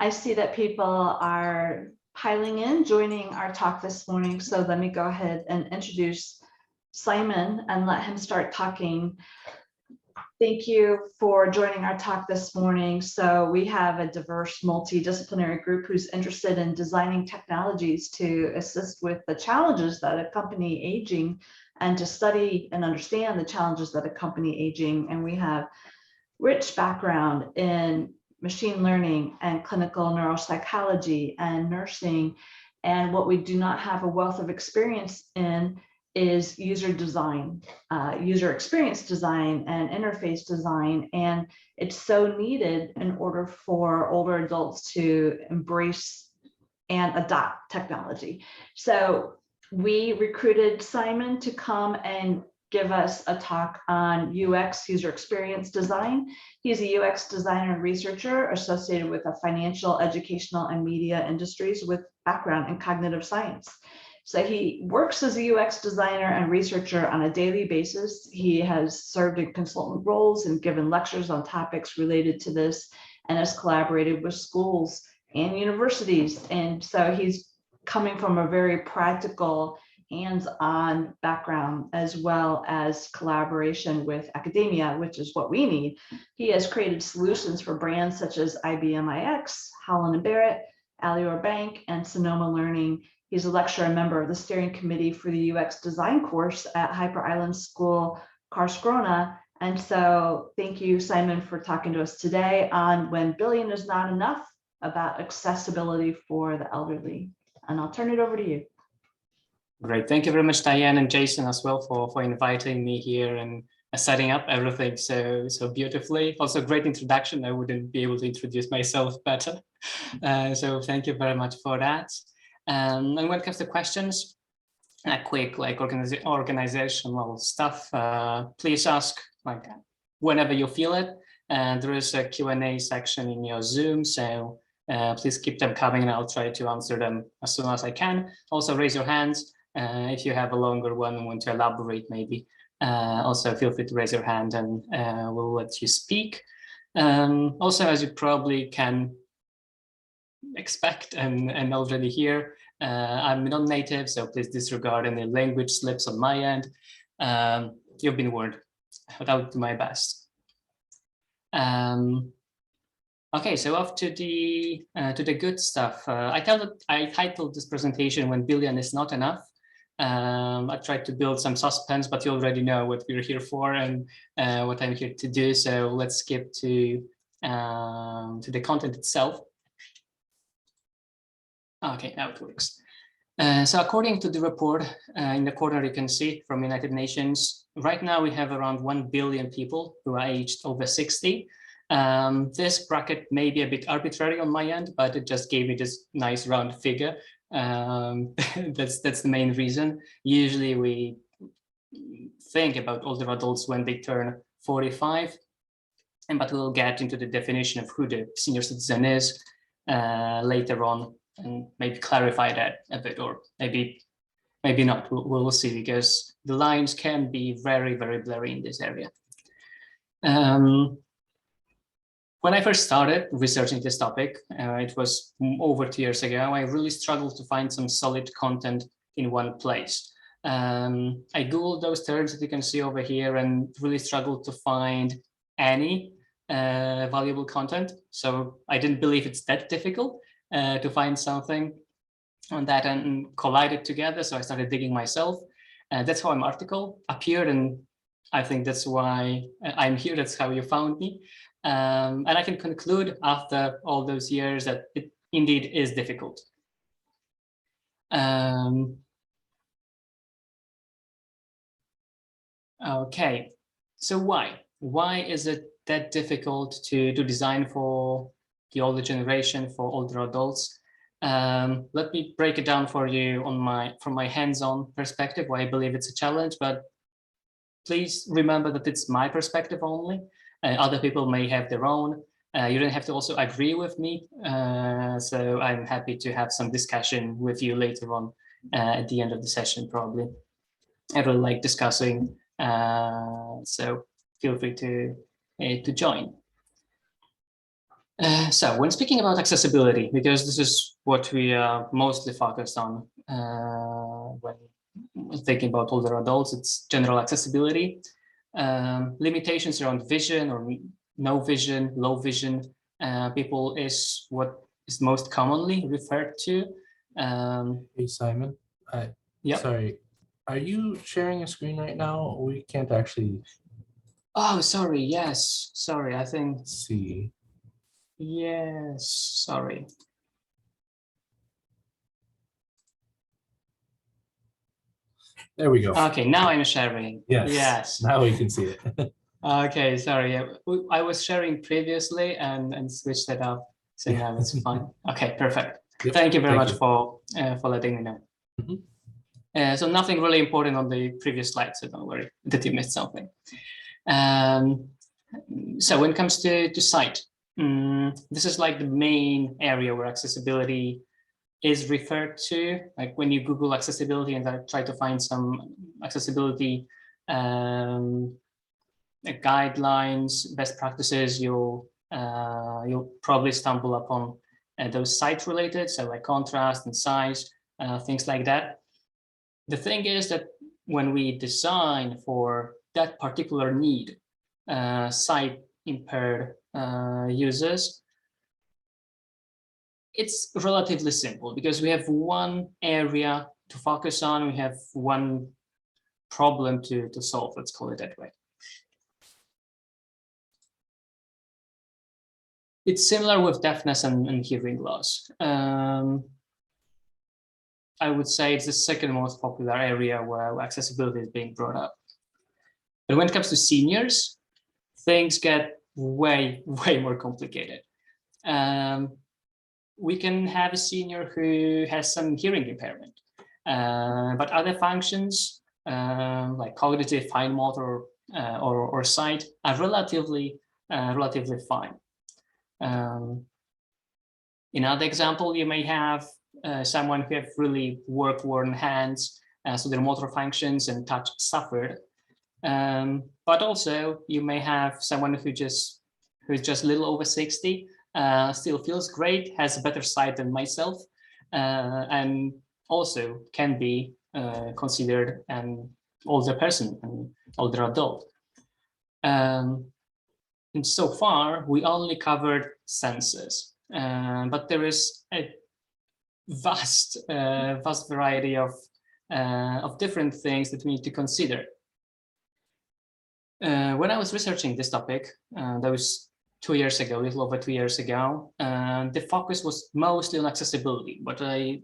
I see that people are piling in, joining our talk this morning. So let me go ahead and introduce Simon and let him start talking. Thank you for joining our talk this morning. So we have a diverse multidisciplinary group who's interested in designing technologies to assist with the challenges that accompany aging and to study and understand the challenges that accompany aging. And we have rich background in machine learning and clinical neuropsychology and nursing. And what we do not have a wealth of experience in is user design, user experience design and interface design. And it's so needed in order for older adults to embrace and adopt technology. So we recruited Simon to come and give us a talk on UX, user experience design. He's a UX designer and researcher associated with the financial, educational, and media industries with background in cognitive science. So he works as a UX designer and researcher on a daily basis. He has served in consultant roles and given lectures on topics related to this and has collaborated with schools and universities. And so he's coming from a very practical, hands-on background, as well as collaboration with academia, which is what we need. He has created solutions for brands such as IBM iX, Holland & Barrett, Alior Bank, and Sonoma Learning. He's a lecturer and member of the steering committee for the UX design course at Hyper Island School, Karlskrona. And so thank you, Simon, for talking to us today on When Billion is Not Enough, about accessibility for the elderly. And I'll turn it over to you. Great. Thank you very much, Diane and Jason, as well for inviting me here and setting up everything so beautifully. Also, great introduction. I wouldn't be able to introduce myself better. So thank you very much for that. And when it comes to questions, quick organizational stuff, please ask whenever you feel it. There is a Q&A section in your Zoom, so please keep them coming and I'll try to answer them as soon as I can. Also raise your hands if you have a longer one and want to elaborate maybe. Also feel free to raise your hand and we'll let you speak. Also, as you probably can expect and already hear, I'm non-native, so please disregard any language slips on my end. You've been warned, but I'll do my best. Okay, so off to the good stuff. I titled this presentation "When Billion is Not Enough." I tried to build some suspense, but you already know what we're here for and what I'm here to do. So let's skip to the content itself. Okay, now it works. So according to the report in the corner, you can see from United Nations, right now we have around 1 billion people who are aged over 60. This bracket may be a bit arbitrary on my end, but it just gave me this nice round figure. That's the main reason. Usually we think about older adults when they turn 45, but we'll get into the definition of who the senior citizen is later on and maybe clarify that a bit, or maybe not. We'll see, because the lines can be very, very blurry in this area. When I first started researching this topic, it was over 2 years ago, I really struggled to find some solid content in one place. I Googled those terms that you can see over here and really struggled to find any valuable content. So I didn't believe it's that difficult to find something on that and collide it together. So I started digging myself. That's how my article appeared. And I think that's why I'm here. That's how you found me. And I can conclude after all those years that it indeed is difficult. Okay, so why? Why is it that difficult to design for the older generation, for older adults? Let me break it down for you from my hands-on perspective, why I believe it's a challenge, but please remember that it's my perspective only. Other people may have their own. You don't have to also agree with me. So I'm happy to have some discussion with you later on at the end of the session, probably. I really like discussing, so feel free to join. So when speaking about accessibility, because this is what we are mostly focused on when thinking about older adults, it's general accessibility. Limitations around vision or no vision, low vision people is what is most commonly referred to. Hey, Simon. Yep. Sorry, are you sharing a screen right now? We can't actually Oh, sorry. Yes. Sorry. I think. see. Yes. Sorry. There we go. Okay. Now I'm sharing. Yes. Yes. Now we can see it. Okay. Sorry. I was sharing previously and switched it up. So Yeah. now it's fine. Okay. Perfect. Yep, Thank you very thank much you. for letting me know. Mhm. So nothing really important on the previous slide, so don't worry that you missed something. So when it comes to site, this is like the main area where accessibility is referred to. Like when you Google accessibility and try to find some accessibility guidelines, best practices, you'll probably stumble upon those site related, so like contrast and size, things like that. The thing is that when we design for that particular need, sight impaired users, it's relatively simple because we have one area to focus on, we have one problem to solve, let's call it that way. It's similar with deafness and hearing loss. I would say it's the second most popular area where accessibility is being brought up. But when it comes to seniors, things get way more complicated. We can have a senior who has some hearing impairment, but other functions like cognitive, fine motor, or sight are relatively fine. In other example, you may have someone who have really work-worn hands, so their motor functions and touch suffered. But also you may have someone who's just a little over 60, still feels great, has better sight than myself, and also can be considered an older person, an older adult. And so far, we only covered senses, but there is a vast variety of different things that we need to consider. When I was researching this topic, that was 2 years ago, a little over 2 years ago, the focus was mostly on accessibility, what I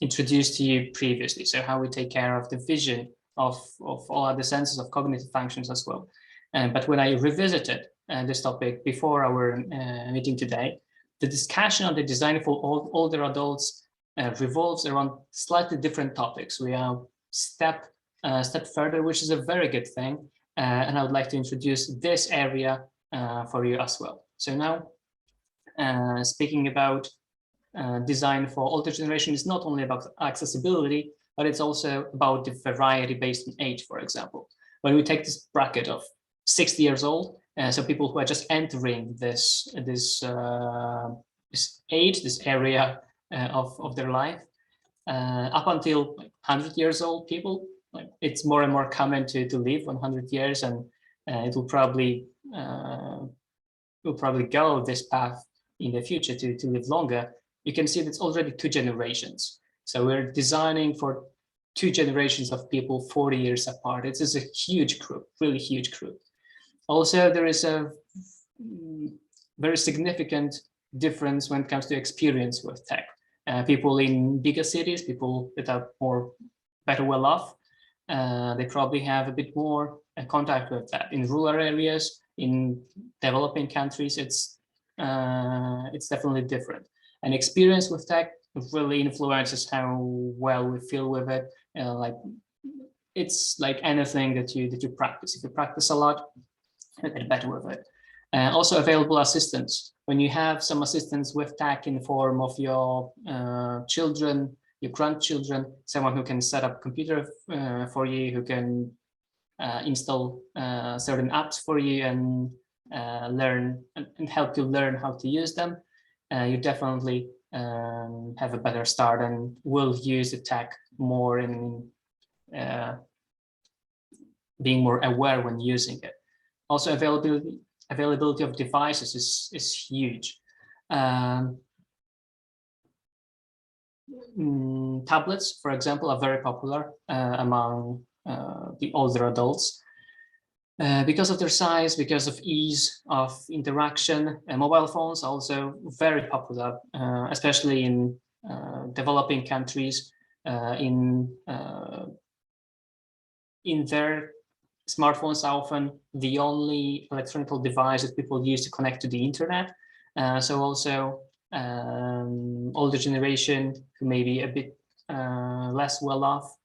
introduced to you previously. So how we take care of the vision of all other senses, of cognitive functions as well. But when I revisited this topic before our meeting today, the discussion on the design for older adults revolves around slightly different topics. We are step further, which is a very good thing. And I would like to introduce this area for you as well. So now, speaking about design for older generation is not only about accessibility, but it's also about the variety based on age, for example. When we take this bracket of 60 years old, so people who are just entering this age, this area of their life, up until 100 years old people, it's more and more common to live 100 years, and it will probably go this path in the future to live longer. You can see that's already 2 generations. So we're designing for 2 generations of people 40 years apart. It's just a huge group, really huge group. Also, there is a very significant difference when it comes to experience with tech. People in bigger cities, people that are better well off, they probably have a bit more contact with that. In rural areas, in developing countries, it's definitely different. And experience with tech really influences how well we feel with it. Like it's like anything that you practice. If you practice a lot, you get better with it. Also available assistance. When you have some assistance with tech in the form of your children, your grandchildren, someone who can set up a computer for you, who can install certain apps for you, and learn and help you learn how to use them, you definitely have a better start and will use the tech more in being more aware when using it. Also, availability of devices is huge. Tablets, for example, are very popular among the older adults because of their size, because of ease of interaction. Mobile phones also very popular, especially in developing countries. In their smartphones are often the only electronic device that people use to connect to the internet. So also older generation who may be a bit less well off,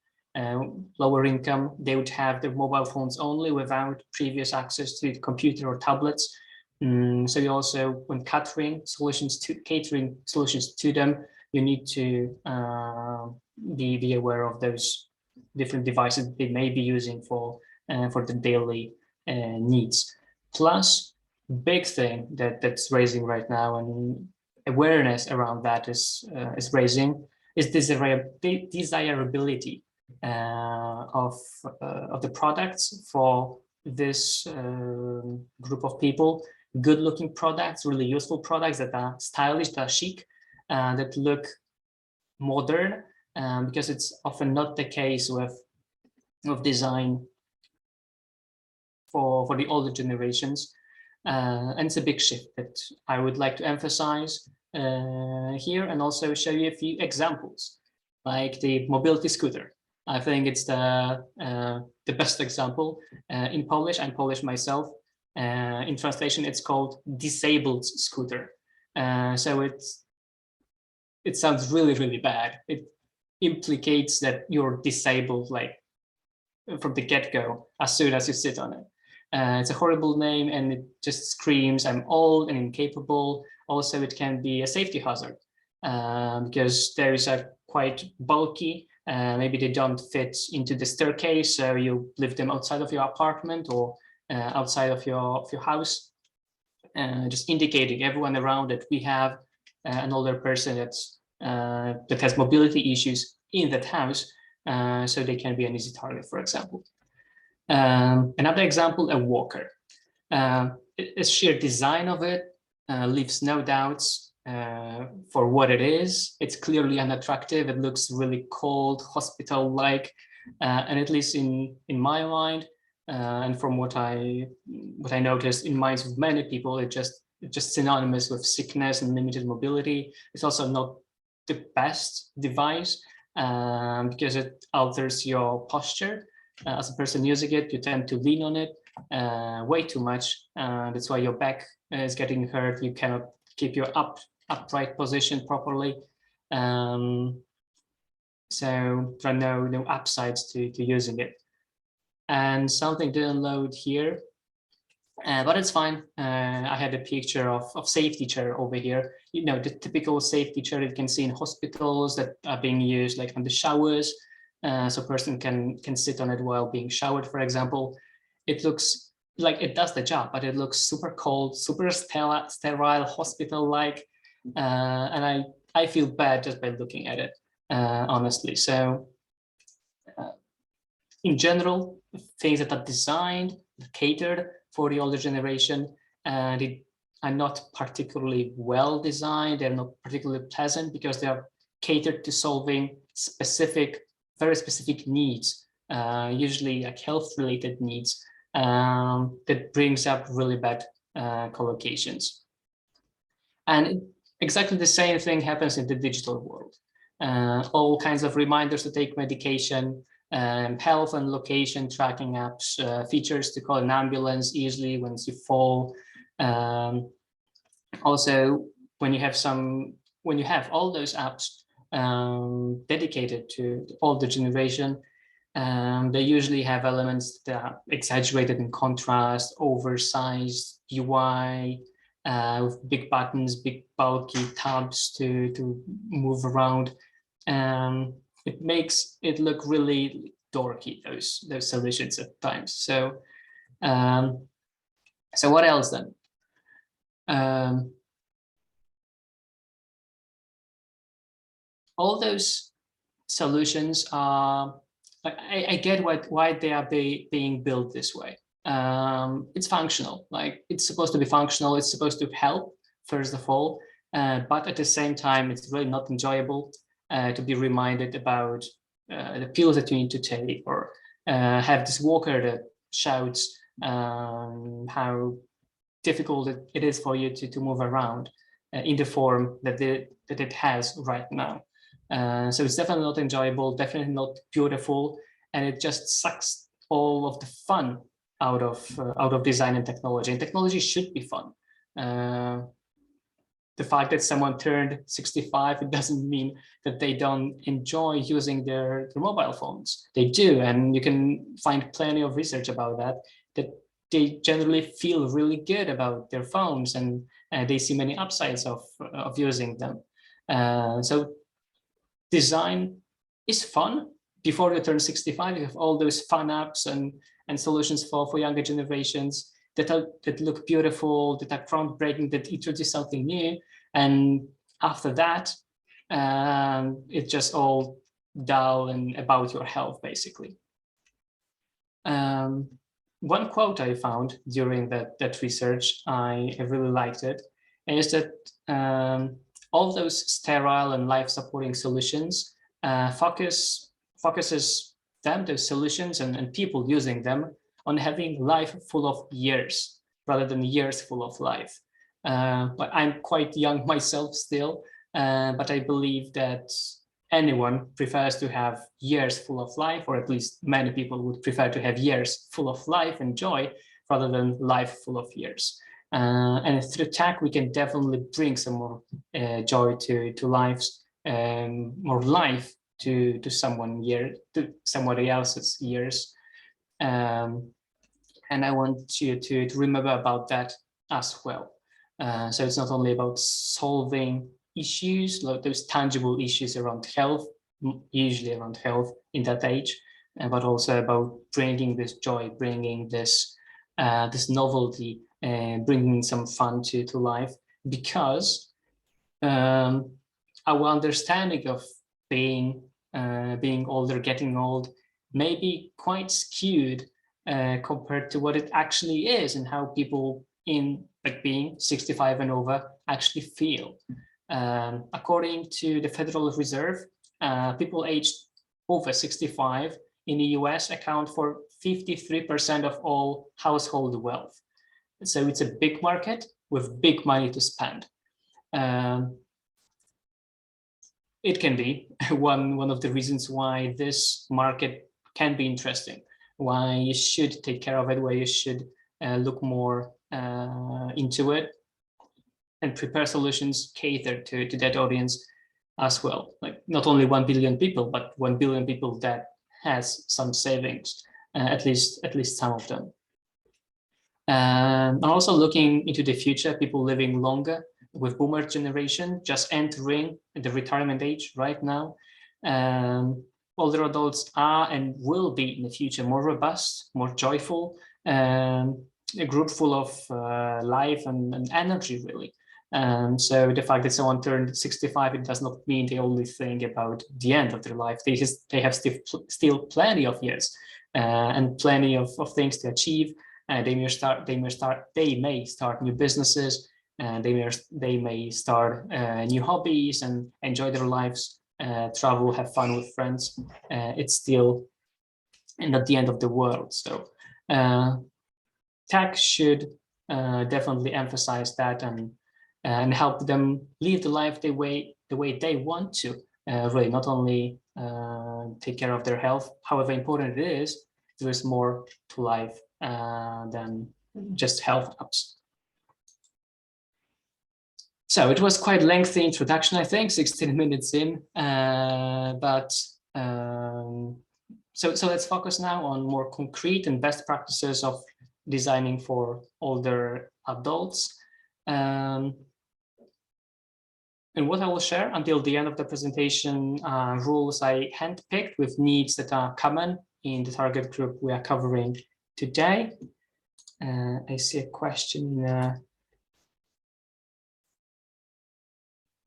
lower income, they would have their mobile phones only without previous access to the computer or tablets. So you also, when catering solutions to them, you need to be aware of those different devices they may be using for the daily needs. Plus, big thing that's raising right now, and awareness around that is raising, is desirability of the products for this group of people. Good-looking products, really useful products that are stylish, that are chic, that look modern, because it's often not the case with design for the older generations. And it's a big shift that I would like to emphasize here, and also show you a few examples, like the mobility scooter. I think it's the best example. In Polish, I'm Polish myself. In translation, it's called disabled scooter. So it sounds really, really bad. It implicates that you're disabled, like from the get-go, as soon as you sit on it. It's a horrible name, and it just screams, I'm old and incapable. Also, it can be a safety hazard because there is a quite bulky, maybe they don't fit into the staircase, so you leave them outside of your apartment or outside of your house, just indicating everyone around that we have an older person that has mobility issues in that house, so they can be an easy target, for example. Another example, a walker. The sheer design of it leaves no doubts for what it is. It's clearly unattractive. It looks really cold, hospital-like, and at least in my mind, and from what I noticed in minds of many people, it's just synonymous with sickness and limited mobility. It's also not the best device because it alters your posture. As a person using it, you tend to lean on it way too much. That's why your back is getting hurt. You cannot keep your upright position properly. So there are no upsides to using it. And something didn't load here, but it's fine. I had a picture of safety chair over here. You know, the typical safety chair you can see in hospitals that are being used like on the showers. So a person can sit on it while being showered, for example. It looks like it does the job, but it looks super cold, super sterile, hospital-like. And I feel bad just by looking at it, honestly. So in general, things that are designed, catered for the older generation, they are not particularly well designed. They're not particularly pleasant because they are catered to solving very specific needs, usually like health-related needs, that brings up really bad collocations. And exactly the same thing happens in the digital world. All kinds of reminders to take medication, health and location tracking apps, features to call an ambulance easily once you fall. Also, when you have all those apps dedicated to older generation, they usually have elements that are exaggerated in contrast, oversized UI, with big buttons, big bulky tabs to move around. It makes it look really dorky, those solutions at times. So So what else then? All those solutions are, I get why they are being built this way. It's functional, like it's supposed to be functional, it's supposed to help, first of all, but at the same time, it's really not enjoyable to be reminded about the pills that you need to take, or have this walker that shouts how difficult it is for you to move around in the form that it has right now. So it's definitely not enjoyable, definitely not beautiful, and it just sucks all of the fun out of design and technology. And technology should be fun. The fact that someone turned 65, it doesn't mean that they don't enjoy using their mobile phones. They do, and you can find plenty of research about that they generally feel really good about their phones, and they see many upsides of using them. So design is fun. Before you turn 65, you have all those fun apps and solutions for younger generations that look beautiful, that are groundbreaking, that introduce something new. And after that, it's just all dull and about your health, basically. One quote I found during that research, I really liked it, is that all those sterile and life-supporting solutions focuses those solutions and people using them on having life full of years rather than years full of life. But I'm quite young myself still, but I believe that anyone prefers to have years full of life, or at least many people would prefer to have years full of life and joy rather than life full of years. And through tech, we can definitely bring some more joy to lives, more life to somebody else's years. And I want you to remember about that as well. So it's not only about solving issues, like those tangible issues around health, usually around health in that age, but also about bringing this joy, bringing this novelty, bringing some fun to life, because our understanding of being older, getting old, may be quite skewed compared to what it actually is and how people in being 65 and over actually feel. According to the Federal Reserve, people aged over 65 in the US account for 53% of all household wealth. So it's a big market with big money to spend. It can be one of the reasons why this market can be interesting, why you should take care of it, why you should look more into it and prepare solutions catered to that audience as well. Like not only 1 billion people, but 1 billion people that has some savings, at least some of them. And also looking into the future, people living longer, with boomer generation just entering the retirement age right now. Older adults are and will be in the future more robust, more joyful, a group full of life and energy, really. So the fact that someone turned 65, it does not mean they only think about the end of their life. They have still plenty of years and plenty of things to achieve. They may start new businesses, and they may start new hobbies and enjoy their lives, travel, have fun with friends. It's still not the end of the world. So tech should definitely emphasize that and help them live the life the way they want to. Really, not only take care of their health, however important it is, there is more to life than just health apps. So it was quite lengthy introduction, I think, 16 minutes in, but so let's focus now on more concrete and best practices of designing for older adults. And what I will share until the end of the presentation, rules I handpicked with needs that are common in the target group we are covering today. I see a question.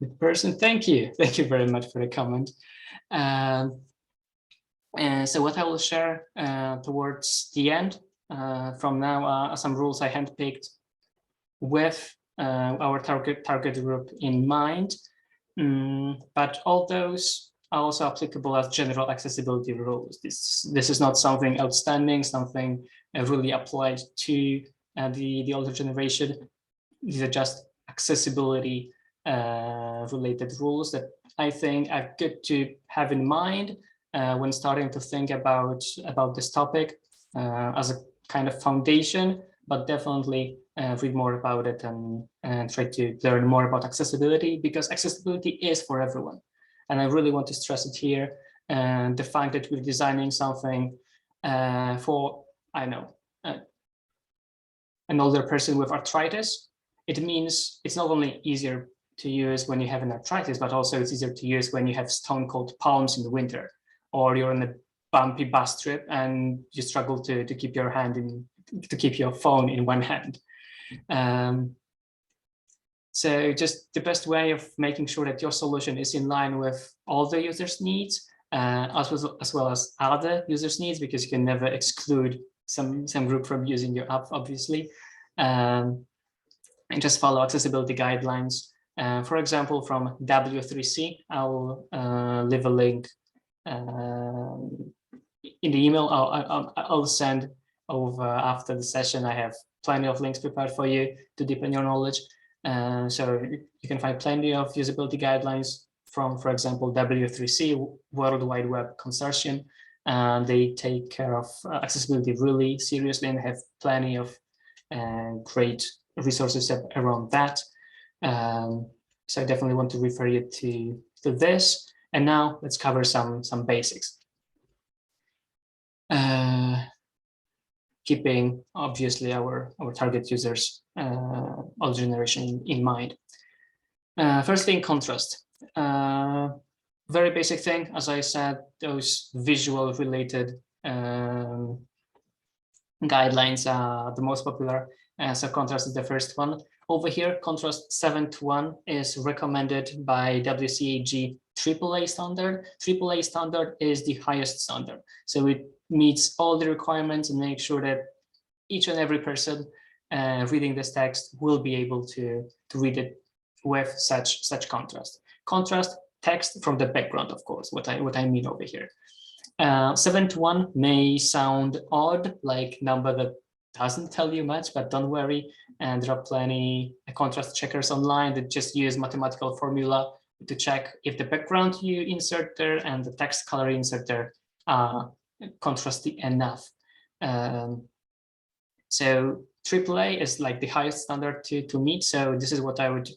The person, thank you very much for the comment. And so what I will share towards the end from now are some rules I handpicked with our target group in mind. But all those are also applicable as general accessibility rules. This is not something outstanding, something really applied to the older generation. These are just accessibility related rules that I think are good to have in mind when starting to think about this topic as a kind of foundation, but definitely read more about it and try to learn more about accessibility, because accessibility is for everyone. And I really want to stress it here. The fact that we're designing something for, I know, an older person with arthritis, it means it's not only easier to use when you have an arthritis, but also it's easier to use when you have stone-cold palms in the winter, or you're on a bumpy bus trip and you struggle to keep your phone in one hand. So just the best way of making sure that your solution is in line with all the users' needs, as well as other users' needs, because you can never exclude some group from using your app, obviously, and just follow accessibility guidelines. For example, from W3C, I'll leave a link in the email I'll send over after the session. I have plenty of links prepared for you to deepen your knowledge. So you can find plenty of usability guidelines from, for example, W3C, World Wide Web Consortium. They take care of accessibility really seriously and have plenty of great resources around that. So I definitely want to refer you to this. And now let's cover some basics. Keeping obviously our target users, all generation in mind. Firstly, in contrast, very basic thing, as I said, those visual related guidelines are the most popular. So contrast is the first one. Over here, contrast 7:1 is recommended by WCAG AAA standard. AAA standard is the highest standard. So it meets all the requirements and makes sure that each and every person reading this text will be able to read it with such contrast. Contrast text from the background, of course, what I mean over here. 7:1 may sound odd, like number that doesn't tell you much, but don't worry. And there are plenty of contrast checkers online that just use mathematical formula to check if the background you insert there and the text color you insert there are contrasty enough. So AAA is like the highest standard to meet. So this is what I would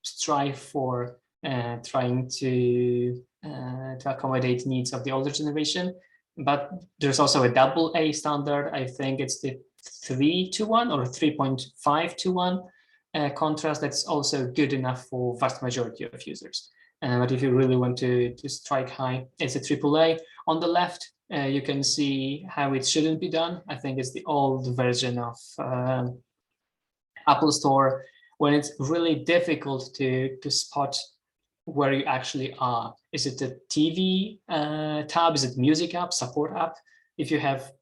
strive for, trying to accommodate needs of the older generation. But there's also a AA standard. I think it's the 3:1 or 3.5:1 contrast that's also good enough for vast majority of users. But if you really want to strike high, it's a AAA. On the left, you can see how it shouldn't be done. I think it's the old version of Apple Store, when it's really difficult to spot where you actually are. Is it the TV tab? Is it music app, support app? If you have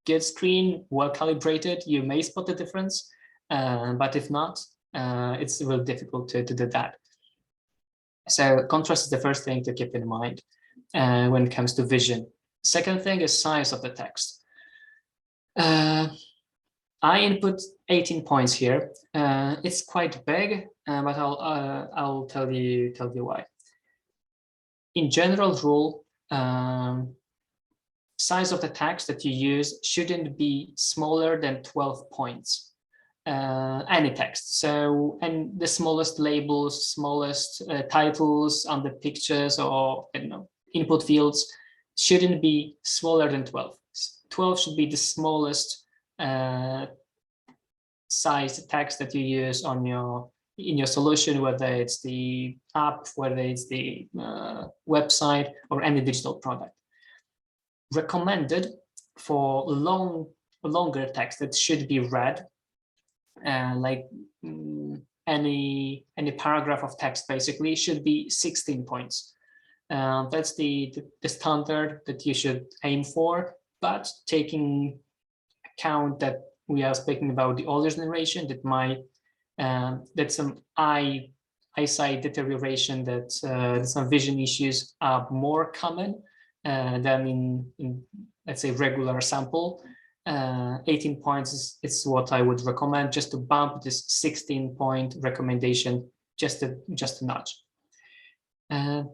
good screen, well calibrated, you may spot the difference. But if not, it's really difficult to do that. So contrast is the first thing to keep in mind when it comes to vision. Second thing is size of the text. I input 18 points here. It's quite big, but I'll tell you why. In general rule, size of the text that you use shouldn't be smaller than 12 points. Any text. So, and the smallest labels, smallest titles on the pictures or input fields shouldn't be smaller than 12. 12 should be the smallest size text that you use in your solution, whether it's the app, whether it's the website or any digital product. Recommended for long longer text that should be read, like any paragraph of text basically, should be 16 points. That's the standard that you should aim for, but taking account that we are speaking about the older generation that might that some eyesight deterioration, that some vision issues are more common than in let's say regular sample. 18 points is what I would recommend, just to bump this 16-point recommendation just a notch.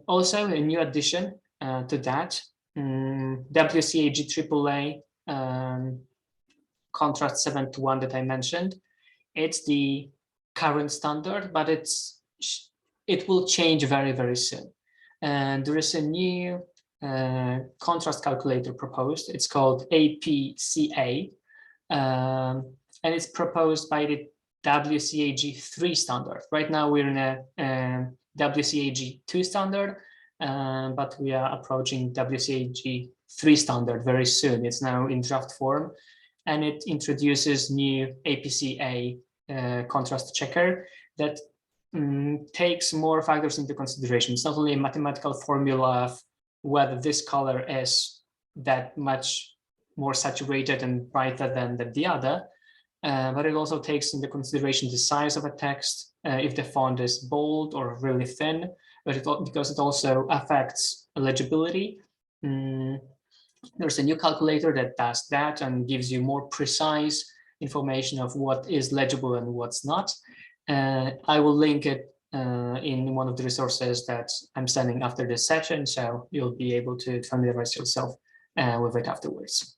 Also, a new addition to that, WCAG AAA contrast 7:1 that I mentioned. It's the current standard, but it will change very, very soon. And there is a new contrast calculator proposed. It's called APCA, and it's proposed by the WCAG 3 standard. Right now we're in a WCAG 2 standard, but we are approaching WCAG 3 standard very soon. It's now in draft form, and it introduces new APCA contrast checker that takes more factors into consideration. It's not only a mathematical formula of whether this color is that much more saturated and brighter than the other, but it also takes into consideration the size of a text, if the font is bold or really thin, but because it also affects legibility. There's a new calculator that does that and gives you more precise information of what is legible and what's not. I will link it in one of the resources that I'm sending after this session, so you'll be able to familiarize yourself with it afterwards.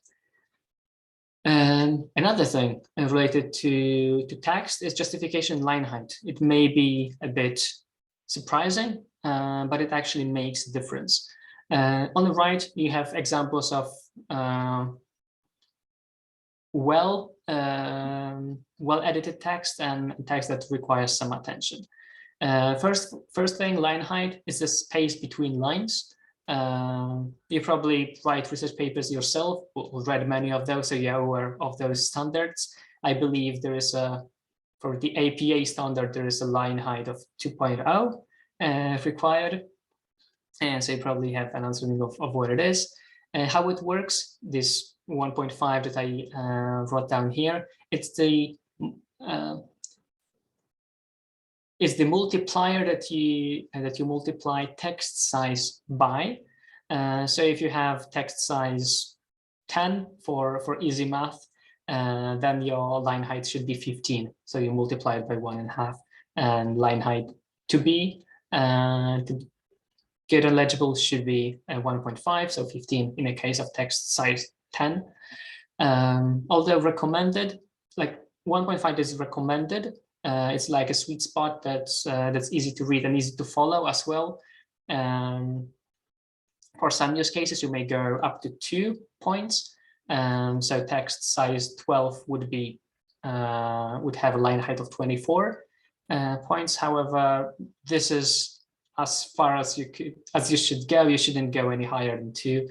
And another thing related to text is justification line height. It may be a bit surprising, but it actually makes a difference. On the right, you have examples of well-edited text and text that requires some attention. First thing, line height is the space between lines. You probably write research papers yourself, or read many of those, so you're aware of those standards. I believe there is for the APA standard, there is a line height of 2.0 required. And so you probably have an understanding of what it is. How it works, this 1.5 that I wrote down here, it's the multiplier that you multiply text size by. So if you have text size 10 for easy math, then your line height should be 15. So you multiply it by 1.5, and line height to be good and legible should be 1.5, so 15 in a case of text size 10. Although recommended, like 1.5 is recommended. It's like a sweet spot that's easy to read and easy to follow as well. For some use cases, you may go up to 2 points. So text size 12 would have a line height of 24 points. However, this is as far as you should go. You shouldn't go any higher than 2,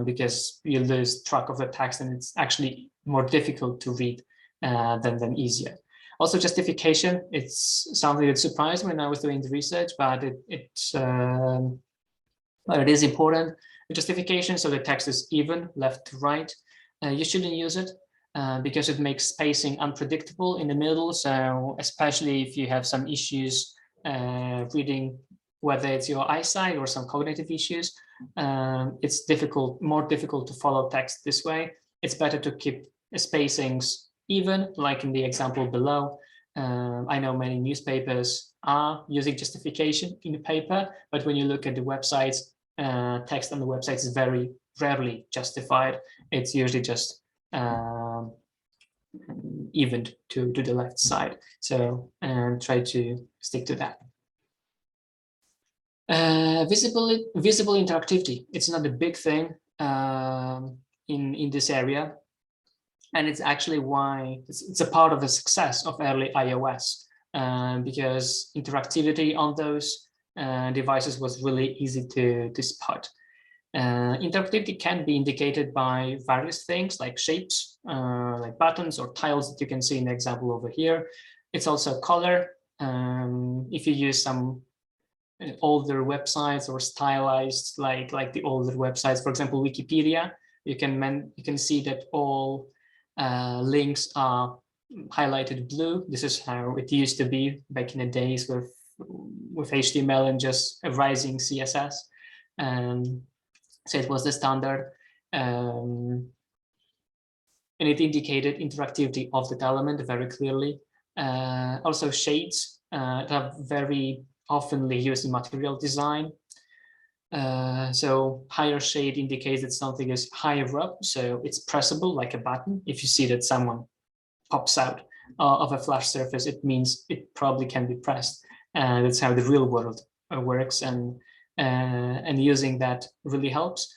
because you lose track of the text, and it's actually more difficult to read than easier. Also, justification, it's something that surprised me when I was doing the research, but it is important. The justification, so the text is even left to right. You shouldn't use it because it makes spacing unpredictable in the middle. So especially if you have some issues reading, whether it's your eyesight or some cognitive issues, it's more difficult to follow text this way. It's better to keep spacings even, like in the example below. I know many newspapers are using justification in the paper, but when you look at the websites, text on the websites is very rarely justified. It's usually just evened to the left side. So try to stick to that. Visible interactivity. It's not a big thing in this area. And it's actually why it's a part of the success of early iOS, because interactivity on those devices was really easy to spot. Interactivity can be indicated by various things like shapes, like buttons or tiles that you can see in the example over here. It's also color. If you use some older websites or stylized like the older websites, for example, Wikipedia, you can see that all links are highlighted blue. This is how it used to be back in the days with HTML and just a rising CSS. So it was the standard, and it indicated interactivity of that element very clearly. Also shades that are very often used in material design. So higher shade indicates that something is higher up, so it's pressable like a button. If you see that someone pops out of a flash surface, it means it probably can be pressed. That's how the real world works, and using that really helps.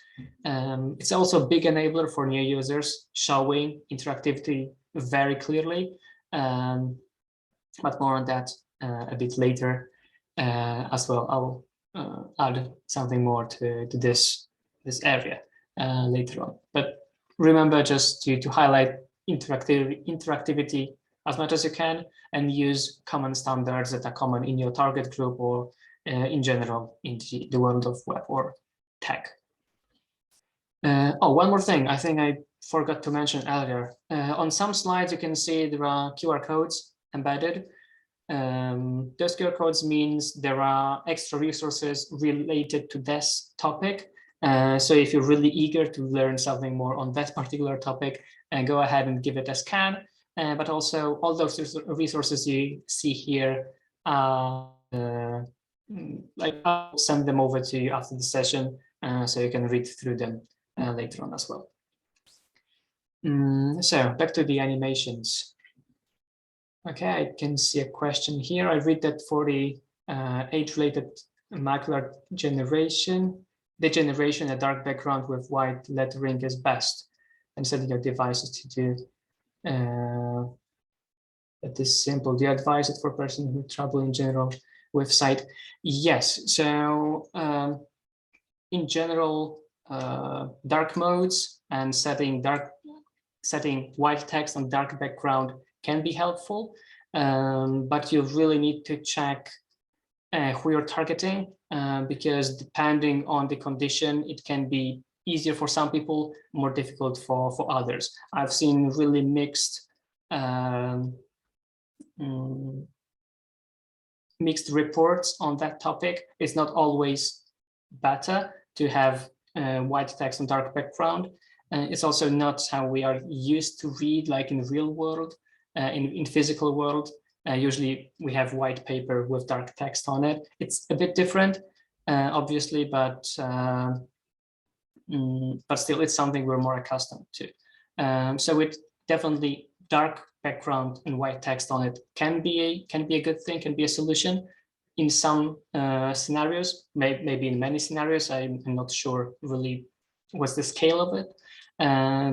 It's also a big enabler for new users, showing interactivity very clearly, but more on that a bit later as well. I'll add something more to this area later on. But remember just to highlight interactivity as much as you can, and use common standards that are common in your target group or in general in the world of web or tech. Oh, one more thing I think I forgot to mention earlier. On some slides you can see there are QR codes embedded. Those QR codes means there are extra resources related to this topic. So if you're really eager to learn something more on that particular topic, go ahead and give it a scan. But also all those resources you see here, like I'll send them over to you after the session, so you can read through them later on as well. So back to the animations. Okay, I can see a question here. I read that for the age-related macular degeneration, a dark background with white lettering is best, and setting your devices to do that is simple. Do you advise it for a person who trouble in general with sight? Yes. So in general, dark modes and setting white text on dark background can be helpful, but you really need to check who you're targeting, because depending on the condition, it can be easier for some people, more difficult for others. I've seen really mixed reports on that topic. It's not always better to have white text on dark background. It's also not how we are used to read, like in real world, in physical world. Usually we have white paper with dark text on it. It's a bit different, obviously, but still it's something we're more accustomed to. So it definitely, dark background and white text on it can be a good thing, can be a solution in some scenarios, maybe in many scenarios. I'm not sure really what's the scale of it,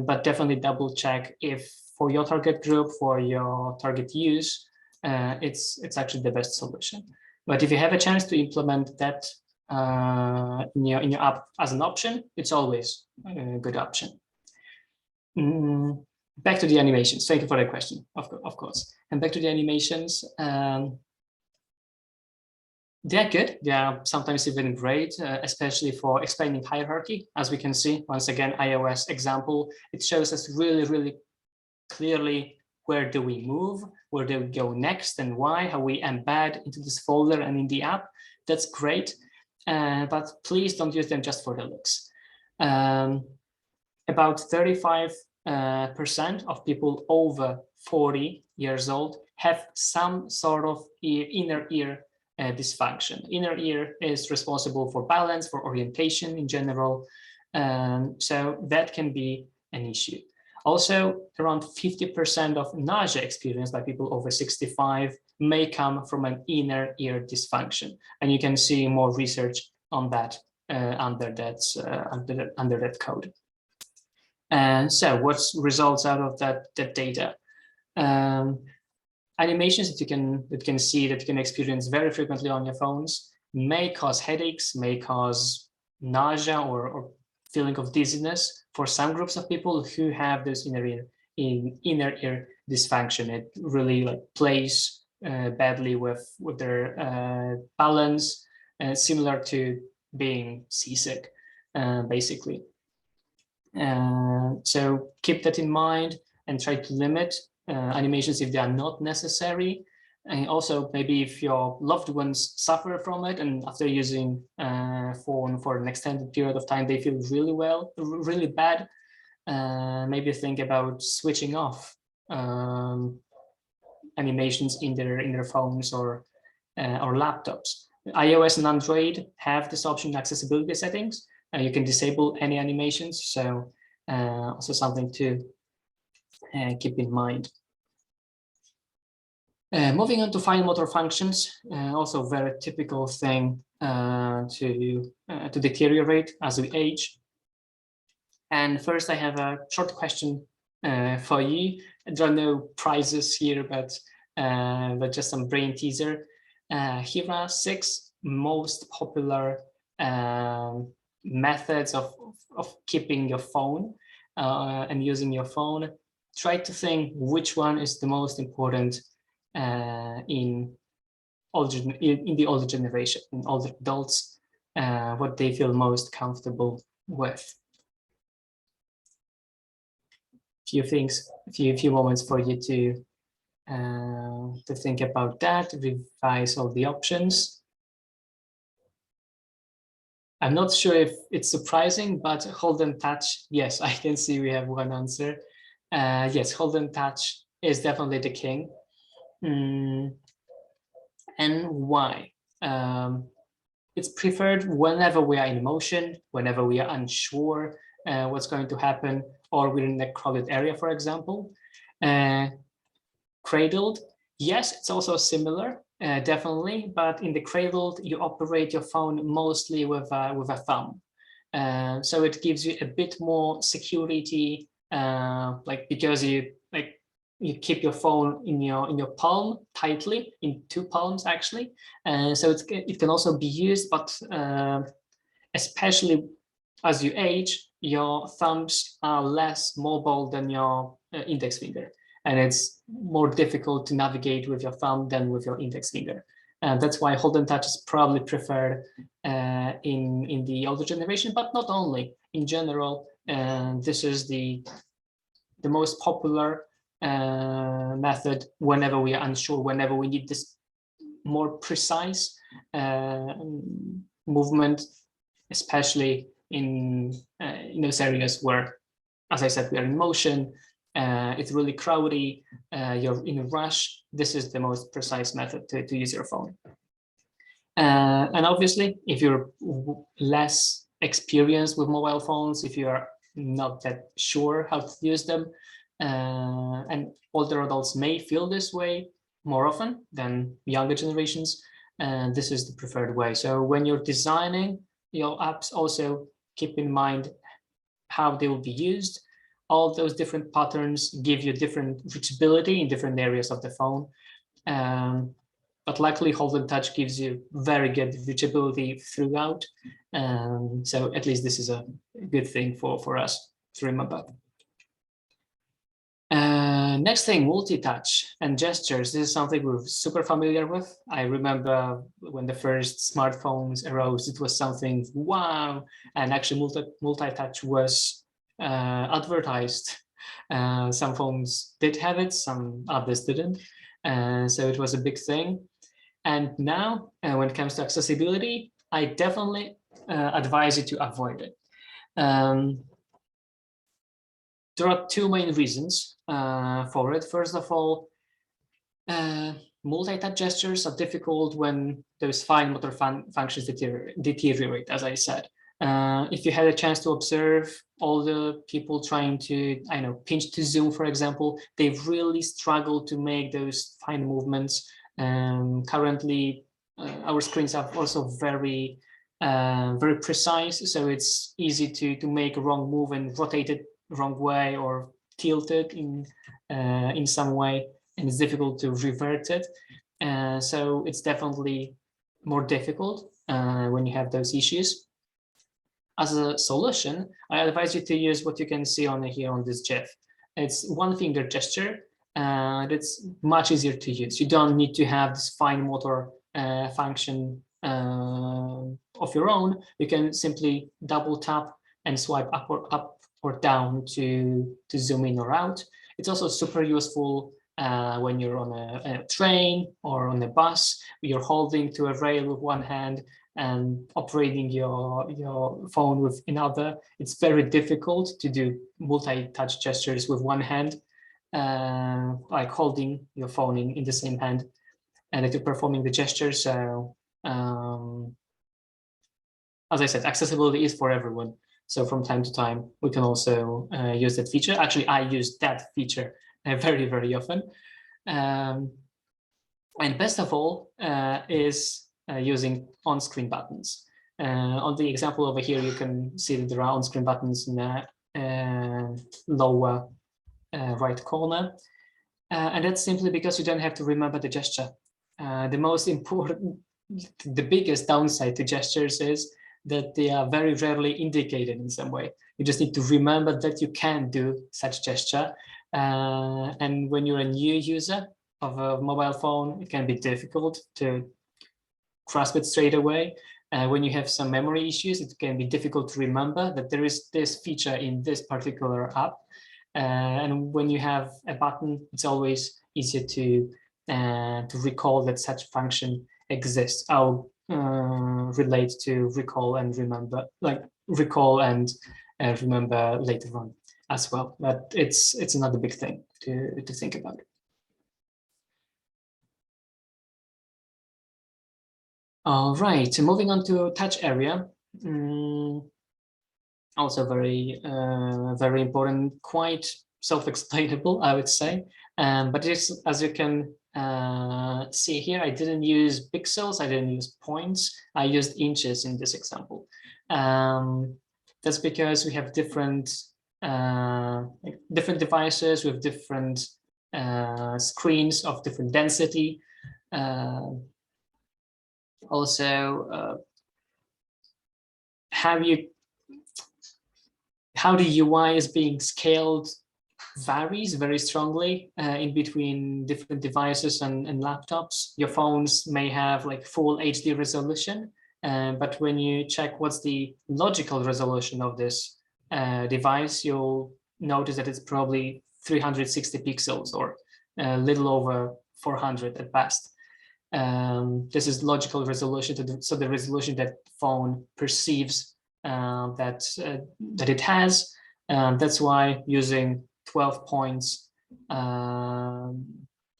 but definitely double check if for your target group, for your target use, it's actually the best solution. But if you have a chance to implement that in your app as an option, it's always a good option. Back to the animations. Thank you for the question, of course. And back to the animations. They're good. They are sometimes even great, especially for explaining hierarchy. As we can see, once again, iOS example, it shows us really, really clearly where do we move, where do we go next, and why, how we embed into this folder and in the app. That's great, but please don't use them just for the looks. About 35% of people over 40 years old have some sort of inner ear dysfunction. Inner ear is responsible for balance, for orientation in general, so that can be an issue. Also, around 50% of nausea experienced by people over 65 may come from an inner ear dysfunction, and you can see more research on that under that code. And so, what's results out of that data? Animations that you can see, that you can experience very frequently on your phones may cause headaches, may cause nausea or feeling of dizziness for some groups of people who have this inner ear dysfunction. It really like plays badly with their balance, similar to being seasick, basically. So keep that in mind and try to limit animations if they are not necessary. And also maybe if your loved ones suffer from it and after using phone for an extended period of time, they feel really bad, maybe think about switching off animations in their phones or laptops. iOS and Android have this option in accessibility settings. You can disable any animations, so also something to keep in mind. Moving on to fine motor functions, also very typical thing to deteriorate as we age. And first, I have a short question for you. There are no prizes here, but just some brain teaser. Here are 6 most popular methods of keeping your phone and using your phone. Try to think which one is the most important in the older generation, in older adults, what they feel most comfortable with. Few moments for you to think about that, revise all the options. I'm not sure if it's surprising, but hold and touch. Yes, I can see we have one answer. Yes, hold and touch is definitely the king. And why? It's preferred whenever we are in motion, whenever we are unsure what's going to happen, or we're in a crowded area, for example. Cradled, yes, it's also similar, definitely, but in the cradled, you operate your phone mostly with a thumb. So it gives you a bit more security, because you keep your phone in your palm tightly, in 2 palms actually. So it can also be used, but especially as you age, your thumbs are less mobile than your index finger, and it's more difficult to navigate with your thumb than with your index finger. And that's why hold and touch is probably preferred in the older generation, but not only. In general, this is the most popular method whenever we are unsure, whenever we need this more precise movement, especially in those areas where, as I said, we are in motion, it's really crowded, you're in a rush. This is the most precise method to use your phone. And obviously, if you're less experienced with mobile phones, if you are not that sure how to use them, and older adults may feel this way more often than younger generations, and this is the preferred way. So when you're designing your apps, also keep in mind how they will be used. All those different patterns give you different reachability in different areas of the phone. But luckily, hold and touch gives you very good reachability throughout. So at least this is a good thing for us to remember. Next thing, multi-touch and gestures. This is something we're super familiar with. I remember when the first smartphones arose, it was something wow, and actually multi-touch was advertised. Some phones did have it, some others didn't. So it was a big thing. And now, when it comes to accessibility, I definitely advise you to avoid it. There are 2 main reasons for it. First of all, multi-touch gestures are difficult when those fine motor functions deteriorate, as I said. If you had a chance to observe all the people trying to, pinch to zoom, for example, they've really struggled to make those fine movements. Currently, our screens are also very precise, so it's easy to make a wrong move and rotate it wrong way or tilt it in some way, and it's difficult to revert it. So it's definitely more difficult when you have those issues. as a solution, I advise you to use what you can see on here on this GIF. It's one finger gesture, and it's much easier to use. You don't need to have this fine motor function of your own. You can simply double tap and swipe up or down to zoom in or out. It's also super useful when you're on a train or on a bus. You're holding to a rail with one hand and operating your phone with another. It's very difficult to do multi-touch gestures with one hand, like holding your phone in the same hand and if you're performing the gesture. So as I said, accessibility is for everyone. So from time to time, we can also use that feature. Actually, I use that feature very, very often. And best of all is using on-screen buttons. On the example over here, you can see that there are on-screen buttons in the lower right corner. And that's simply because you don't have to remember the gesture. The most important, the biggest downside to gestures is that they are very rarely indicated in some way. You just need to remember that you can do such gesture. And when you're a new user of a mobile phone, it can be difficult to grasp it straight away. When you have some memory issues, it can be difficult to remember that there is this feature in this particular app. And when you have a button, it's always easier to recall that such function exists. I'll relate to recall and remember, like recall and remember later on as well. But it's another big thing to think about. All right, moving on to touch area. Also very, very important, quite self-explainable, I would say. But just as you can see here, I didn't use pixels, I didn't use points, I used inches in this example. That's because we have different devices with different screens of different density. Also, how the UI is being scaled varies very strongly in between different devices and laptops. Your phones may have like full HD resolution, but when you check what's the logical resolution of this device, you'll notice that it's probably 360 pixels or a little over 400 at best. This is logical resolution, so the resolution that phone perceives that it has. That's why using 12 points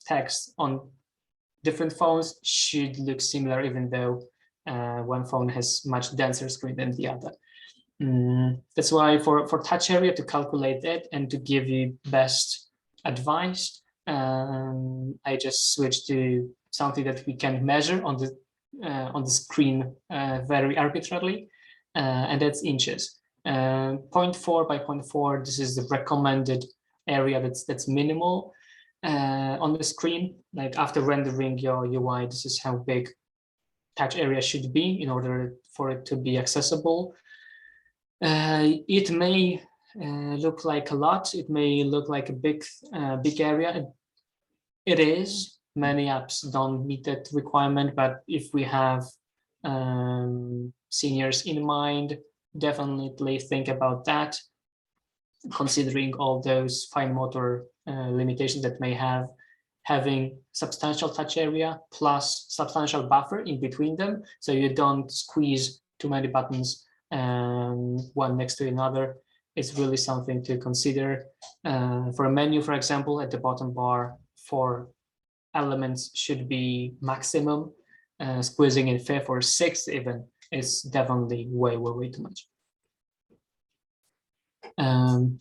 text on different phones should look similar, even though one phone has much denser screen than the other. That's why for touch area, to calculate that and to give you best advice, I just switched to something that we can measure on the screen very arbitrarily, and that's inches. 0.4 by 0.4, this is the recommended area that's minimal on the screen. Like after rendering your UI, this is how big touch area should be in order for it to be accessible. It may look like a lot, it may look like a big area. It is. Many apps don't meet that requirement, but if we have seniors in mind, definitely think about that, considering all those fine motor limitations that may have. Having substantial touch area plus substantial buffer in between them, so you don't squeeze too many buttons one next to another, is really something to consider. For a menu, for example, at the bottom bar, 4 elements should be maximum. Squeezing in 5th or 6th even is definitely way too much.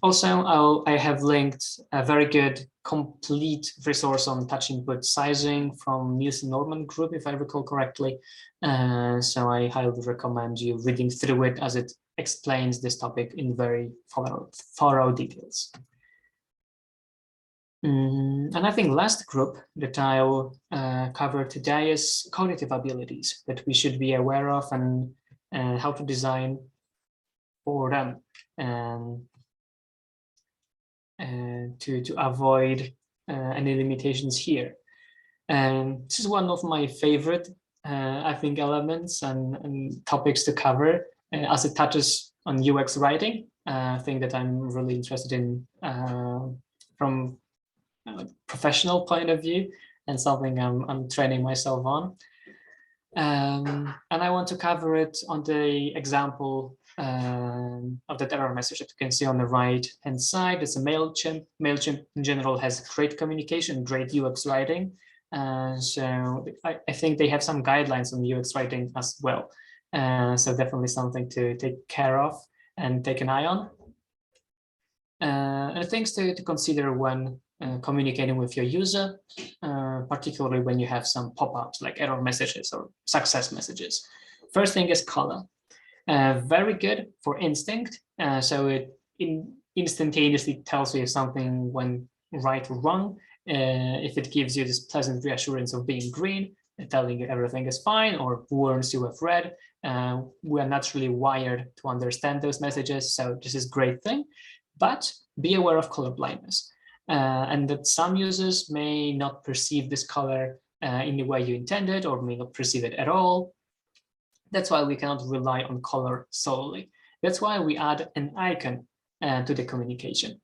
Also, I have linked a very good complete resource on touch input sizing from Nielsen Norman Group, if I recall correctly. So I highly recommend you reading through it, as it explains this topic in very thorough details. And I think last group that I'll cover today is cognitive abilities that we should be aware of, and how to design for them, to avoid any limitations here. And this is one of my favorite, I think, elements and topics to cover, as it touches on UX writing, thing that I'm really interested in from a professional point of view, and something I'm training myself on. And I want to cover it on the example of that error message that you can see on the right hand side. It's a MailChimp. MailChimp in general has great communication, great UX writing. So I think they have some guidelines on UX writing as well. So definitely something to take care of and take an eye on. And things to consider when communicating with your user, particularly when you have some pop-ups like error messages or success messages. First thing is color. Very good for instinct. So it instantaneously tells you if something went right or wrong. If it gives you this pleasant reassurance of being green, telling you everything is fine, or warns you of red. We are naturally wired to understand those messages, so this is a great thing. But be aware of color blindness, and that some users may not perceive this color in the way you intended, or may not perceive it at all. That's why we cannot rely on color solely. That's why we add an icon to the communication.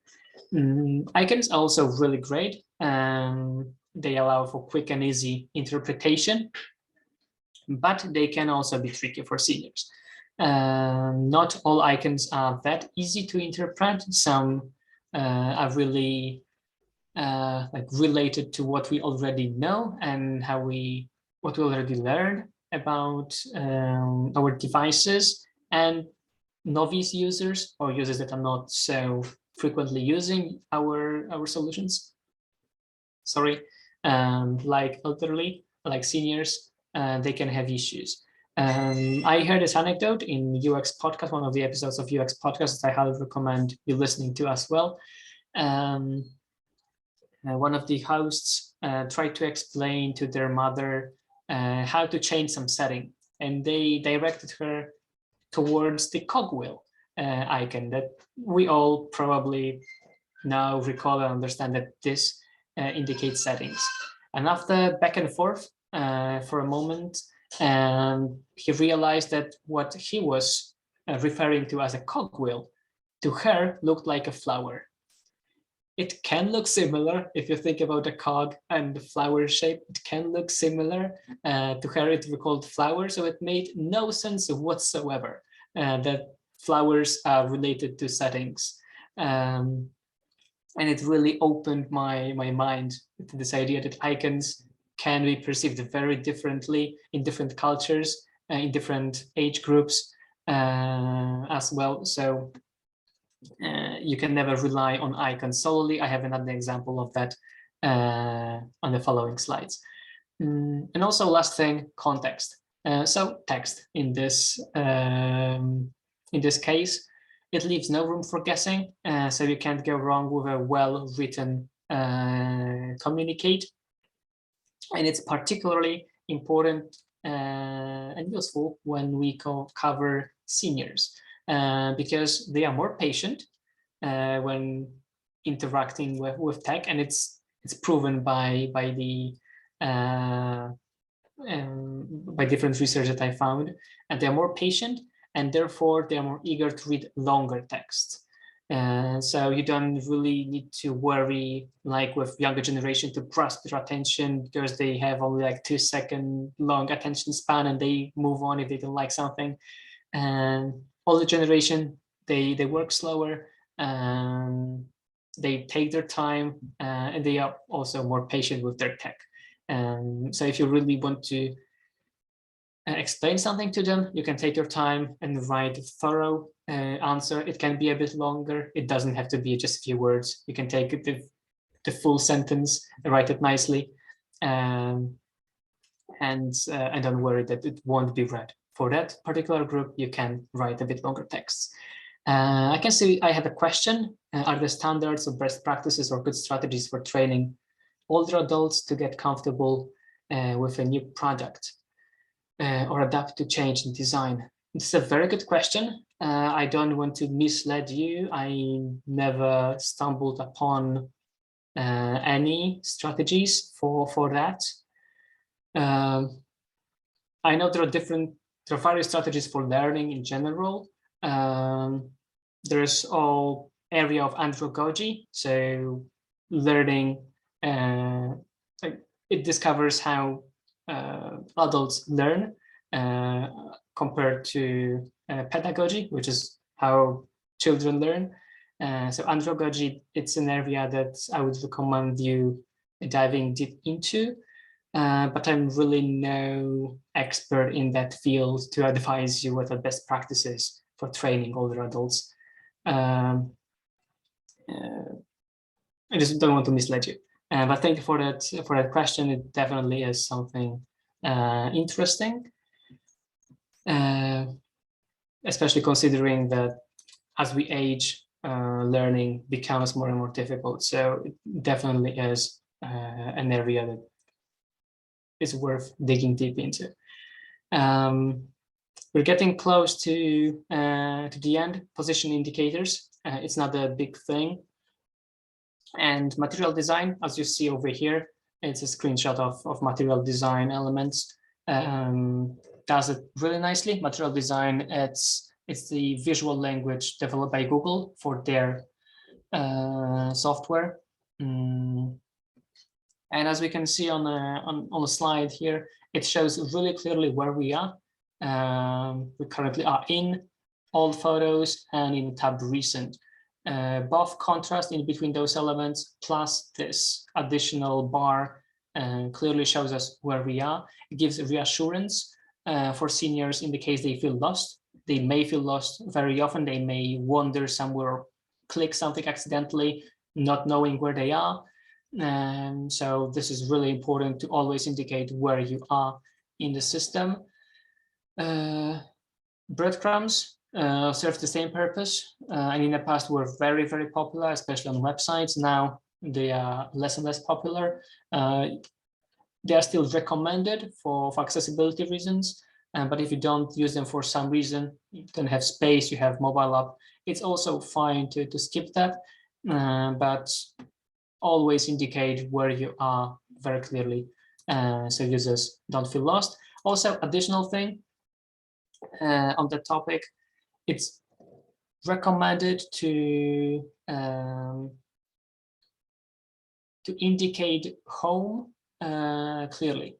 Icons are also really great. They allow for quick and easy interpretation, but they can also be tricky for seniors. Not all icons are that easy to interpret. Some are really related to what we already know and what we already learned about our devices, and novice users or users that are not so frequently using our solutions. Sorry, like elderly, like seniors, they can have issues. I heard this anecdote in UX podcast, one of the episodes of UX podcast that I highly recommend you listening to as well. One of the hosts tried to explain to their mother how to change some setting, and they directed her towards the cogwheel icon that we all probably now recall and understand that this indicates settings. And after back and forth for a moment, he realized that what he was referring to as a cogwheel to her looked like a flower. It can look similar if you think about a cog and the flower shape. It can look similar. To her, it recalled flower, so it made no sense whatsoever that flowers are related to settings. And it really opened my mind to this idea that icons can be perceived very differently in different cultures, in different age groups as well. So you can never rely on icons solely. I have another example of that on the following slides. And also last thing, context. So text in this case, it leaves no room for guessing. So you can't go wrong with a well-written communicate. And it's particularly important and useful when we cover seniors. Because they are more patient when interacting with tech, and it's proven by different research that I found, and they're more patient, and therefore they're more eager to read longer texts. So you don't really need to worry, like with younger generation, to grasp their attention because they have only like 2-second long attention span and they move on if they don't like something. And older generation, they work slower, they take their time, and they are also more patient with their tech. So if you really want to explain something to them, you can take your time and write a thorough answer. It can be a bit longer. It doesn't have to be just a few words. You can take the full sentence, write it nicely, and don't worry that it won't be read. For that particular group, you can write a bit longer texts. I can see I have a question. Are there standards or best practices or good strategies for training older adults to get comfortable with a new product or adapt to change in design? It's a very good question. I don't want to mislead you. I never stumbled upon any strategies for that. I know there are various strategies for learning in general. There's all area of andragogy, so learning, it discovers how adults learn compared to pedagogy, which is how children learn. So andragogy, it's an area that I would recommend you diving deep into. But I'm really no expert in that field to advise you what are best practices for training older adults. I just don't want to mislead you. But thank you for that question. It definitely is something interesting, especially considering that as we age, learning becomes more and more difficult. So it definitely is an area that is worth digging deep into. We're getting close to the end. Position indicators. It's not a big thing. And material design, as you see over here, it's a screenshot of material design elements. Does it really nicely. Material design, it's the visual language developed by Google for their software. And as we can see on the slide here, it shows really clearly where we are. We currently are in all photos and in tab recent. Buff contrast in between those elements plus this additional bar clearly shows us where we are. It gives reassurance for seniors in the case they feel lost. They may feel lost very often. They may wander somewhere, click something accidentally, not knowing where they are. So this is really important to always indicate where you are in the system. Breadcrumbs serve the same purpose, and in the past were very, very popular, especially on websites. Now they are less and less popular. They are still recommended for accessibility reasons, but if you don't use them for some reason, you don't have space, you have mobile app, it's also fine to skip that, but always indicate where you are very clearly, so users don't feel lost. Also, additional thing on the topic, it's recommended to indicate home clearly.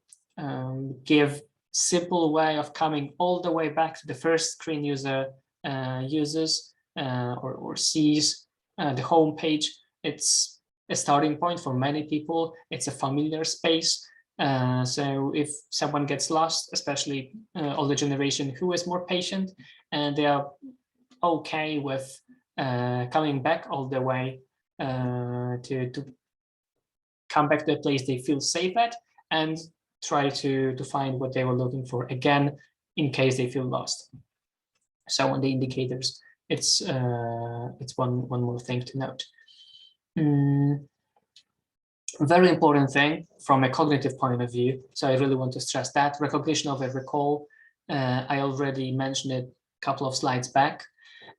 Give simple way of coming all the way back to the first screen user uses or sees the home page. It's a starting point for many people. It's a familiar space. So if someone gets lost, especially older generation who is more patient, and they are okay with coming back all the way to come back to a place they feel safe at and try to find what they were looking for again in case they feel lost. So on the indicators, it's one more thing to note. Very important thing from a cognitive point of view. So I really want to stress that recognition of a recall. I already mentioned it a couple of slides back.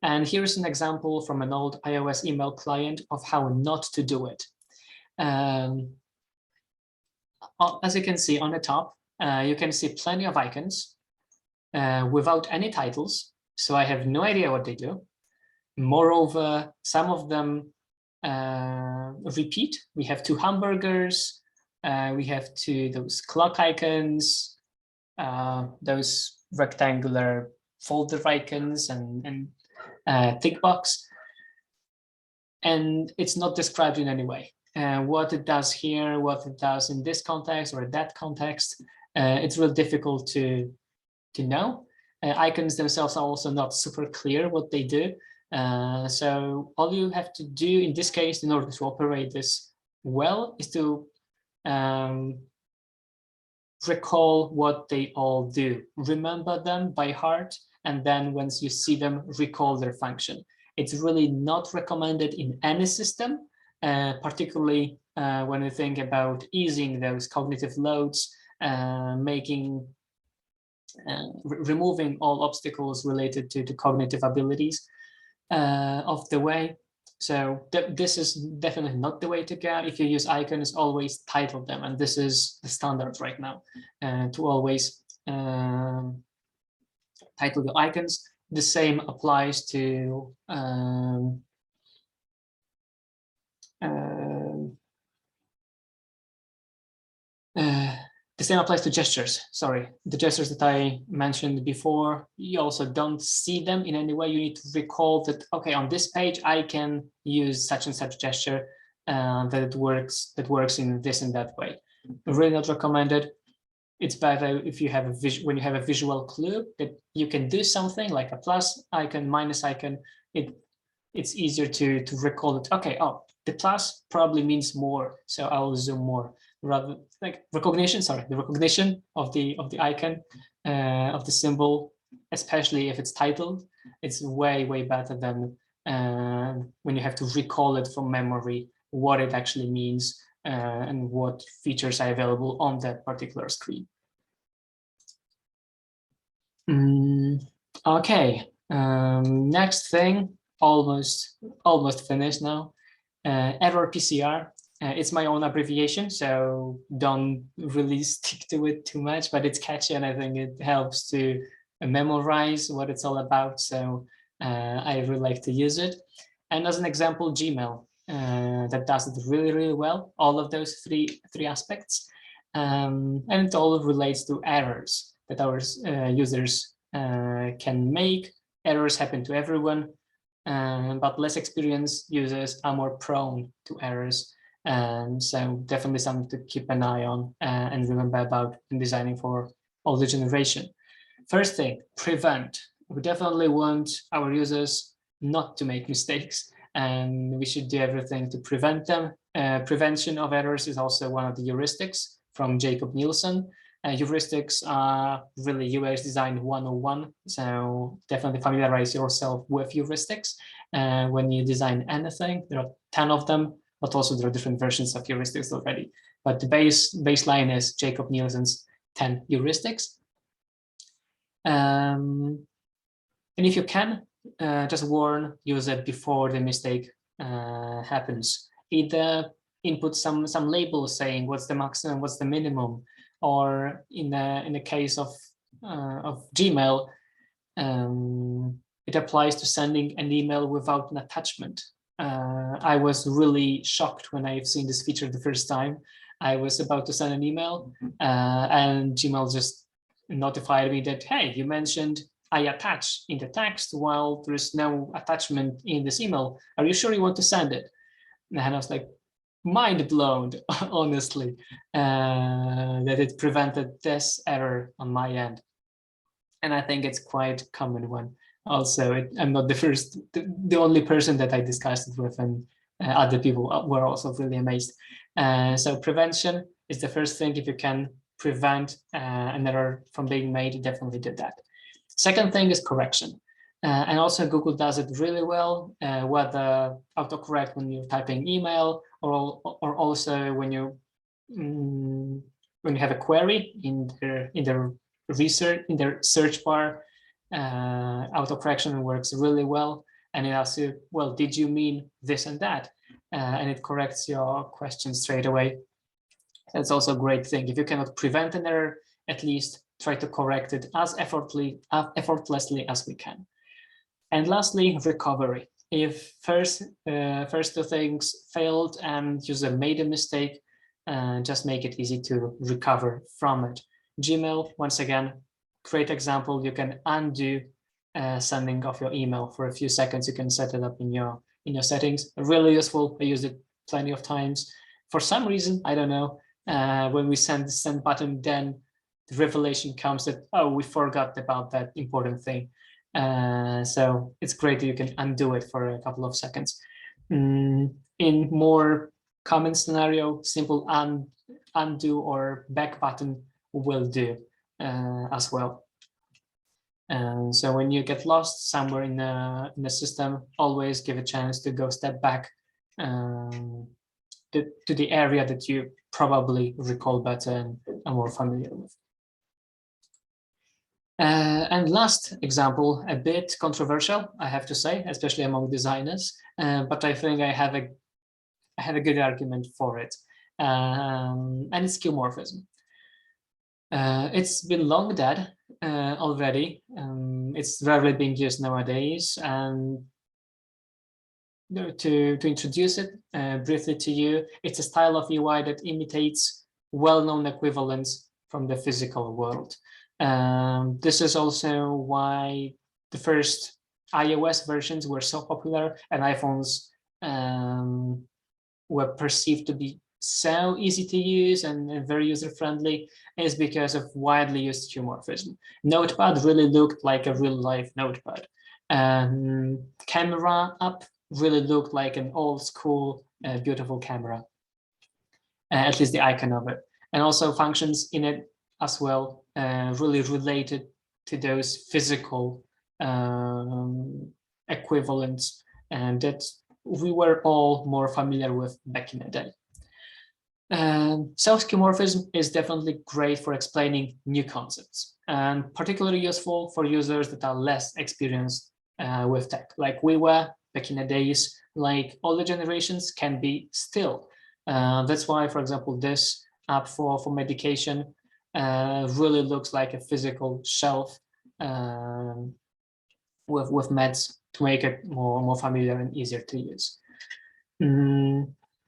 And here's an example from an old iOS email client of how not to do it. As you can see on the top, you can see plenty of icons without any titles. So I have no idea what they do. Moreover, some of them repeat. We have 2 hamburgers, we have those clock icons, those rectangular folder icons and tick box, and it's not described in any way. What it does here, what it does in this context or that context, it's really difficult to know. Icons themselves are also not super clear what they do. So all you have to do in this case in order to operate this well is to recall what they all do. Remember them by heart, and then once you see them, recall their function. It's really not recommended in any system, particularly when we think about easing those cognitive loads, making removing all obstacles related to cognitive abilities of the way. So this is definitely not the way to go. If you use icons, always title them, and this is the standard right now, to always title the icons. The same applies to the same applies to gestures. Sorry, the gestures that I mentioned before, you also don't see them in any way. You need to recall that, okay, on this page, I can use such and such gesture that works in this and that way. Really not recommended. It's better if you have when you have a visual clue that you can do something like a plus icon, minus icon. It's easier to recall it. Okay, oh, the plus probably means more, so I will zoom more. Rather like recognition, sorry, the recognition of the icon, of the symbol, especially if it's titled, it's way better than when you have to recall it from memory, what it actually means and what features are available on that particular screen. Okay, next thing, almost finished now. Error PCR. It's my own abbreviation, so don't really stick to it too much, but it's catchy and I think it helps to memorize what it's all about. So I really like to use it. And as an example, Gmail, that does it really well, all of those three aspects. And it all relates to errors that our users can make. Errors happen to everyone, but less experienced users are more prone to errors. And so definitely something to keep an eye on and remember about in designing for older generation. First thing, prevent. We definitely want our users not to make mistakes, and we should do everything to prevent them. Prevention of errors is also one of the heuristics from Jakob Nielsen. Heuristics are really UX design 101, so definitely familiarize yourself with heuristics. When you design anything, there are 10 of them, but also there are different versions of heuristics already. But the baseline is Jakob Nielsen's 10 heuristics. And if you can, just warn user before the mistake happens. Either input some label saying what's the maximum, what's the minimum, or in the case of Gmail, it applies to sending an email without an attachment. I was really shocked when I've seen this feature the first time. I was about to send an email and Gmail just notified me that, hey, you mentioned I attach in the text while there is no attachment in this email. Are you sure you want to send it? And I was like, mind blown, honestly, that it prevented this error on my end. And I think it's quite a common one. Also, I'm not the only person that I discussed it with, and other people were also really amazed. So prevention is the first thing. If you can prevent an error from being made, definitely do that. Second thing is correction. And also Google does it really well, whether autocorrect when you're typing email or also when you have a query in their research, in their search bar, autocorrection works really well. And it asks you, well, did you mean this and that? And it corrects your question straight away. That's also a great thing. If you cannot prevent an error, at least try to correct it as effortlessly as we can. And lastly, recovery. If first two things failed and user made a mistake, just make it easy to recover from it. Gmail, once again, great example. You can undo sending of your email for a few seconds. You can set it up in your settings. Really useful. I used it plenty of times. For some reason, I don't know, when we send the send button, then the revelation comes that, oh, we forgot about that important thing. So it's great that you can undo it for a couple of seconds. In more common scenario, simple undo or back button will do as well. So when you get lost somewhere in the system, always give a chance to go step back to the area that you probably recall better and are more familiar with. And last example, a bit controversial, I have to say, especially among designers, but I think I have a good argument for it, and it's skeuomorphism. It's been long dead already. It's rarely being used nowadays, and to introduce it briefly to you, it's a style of UI that imitates well-known equivalents from the physical world. This is also why the first iOS versions were so popular and iPhones were perceived to be so easy to use and very user-friendly, is because of widely used skeuomorphism. Notepad really looked like a real-life notepad. Camera app really looked like an old-school, beautiful camera, at least the icon of it. And also functions in it as well, really related to those physical equivalents that we were all more familiar with back in the day. Skeuomorphism is definitely great for explaining new concepts, and particularly useful for users that are less experienced with tech, like we were back in the days, like older generations can be still. That's why, for example, this app for medication really looks like a physical shelf with meds to make it more familiar and easier to use.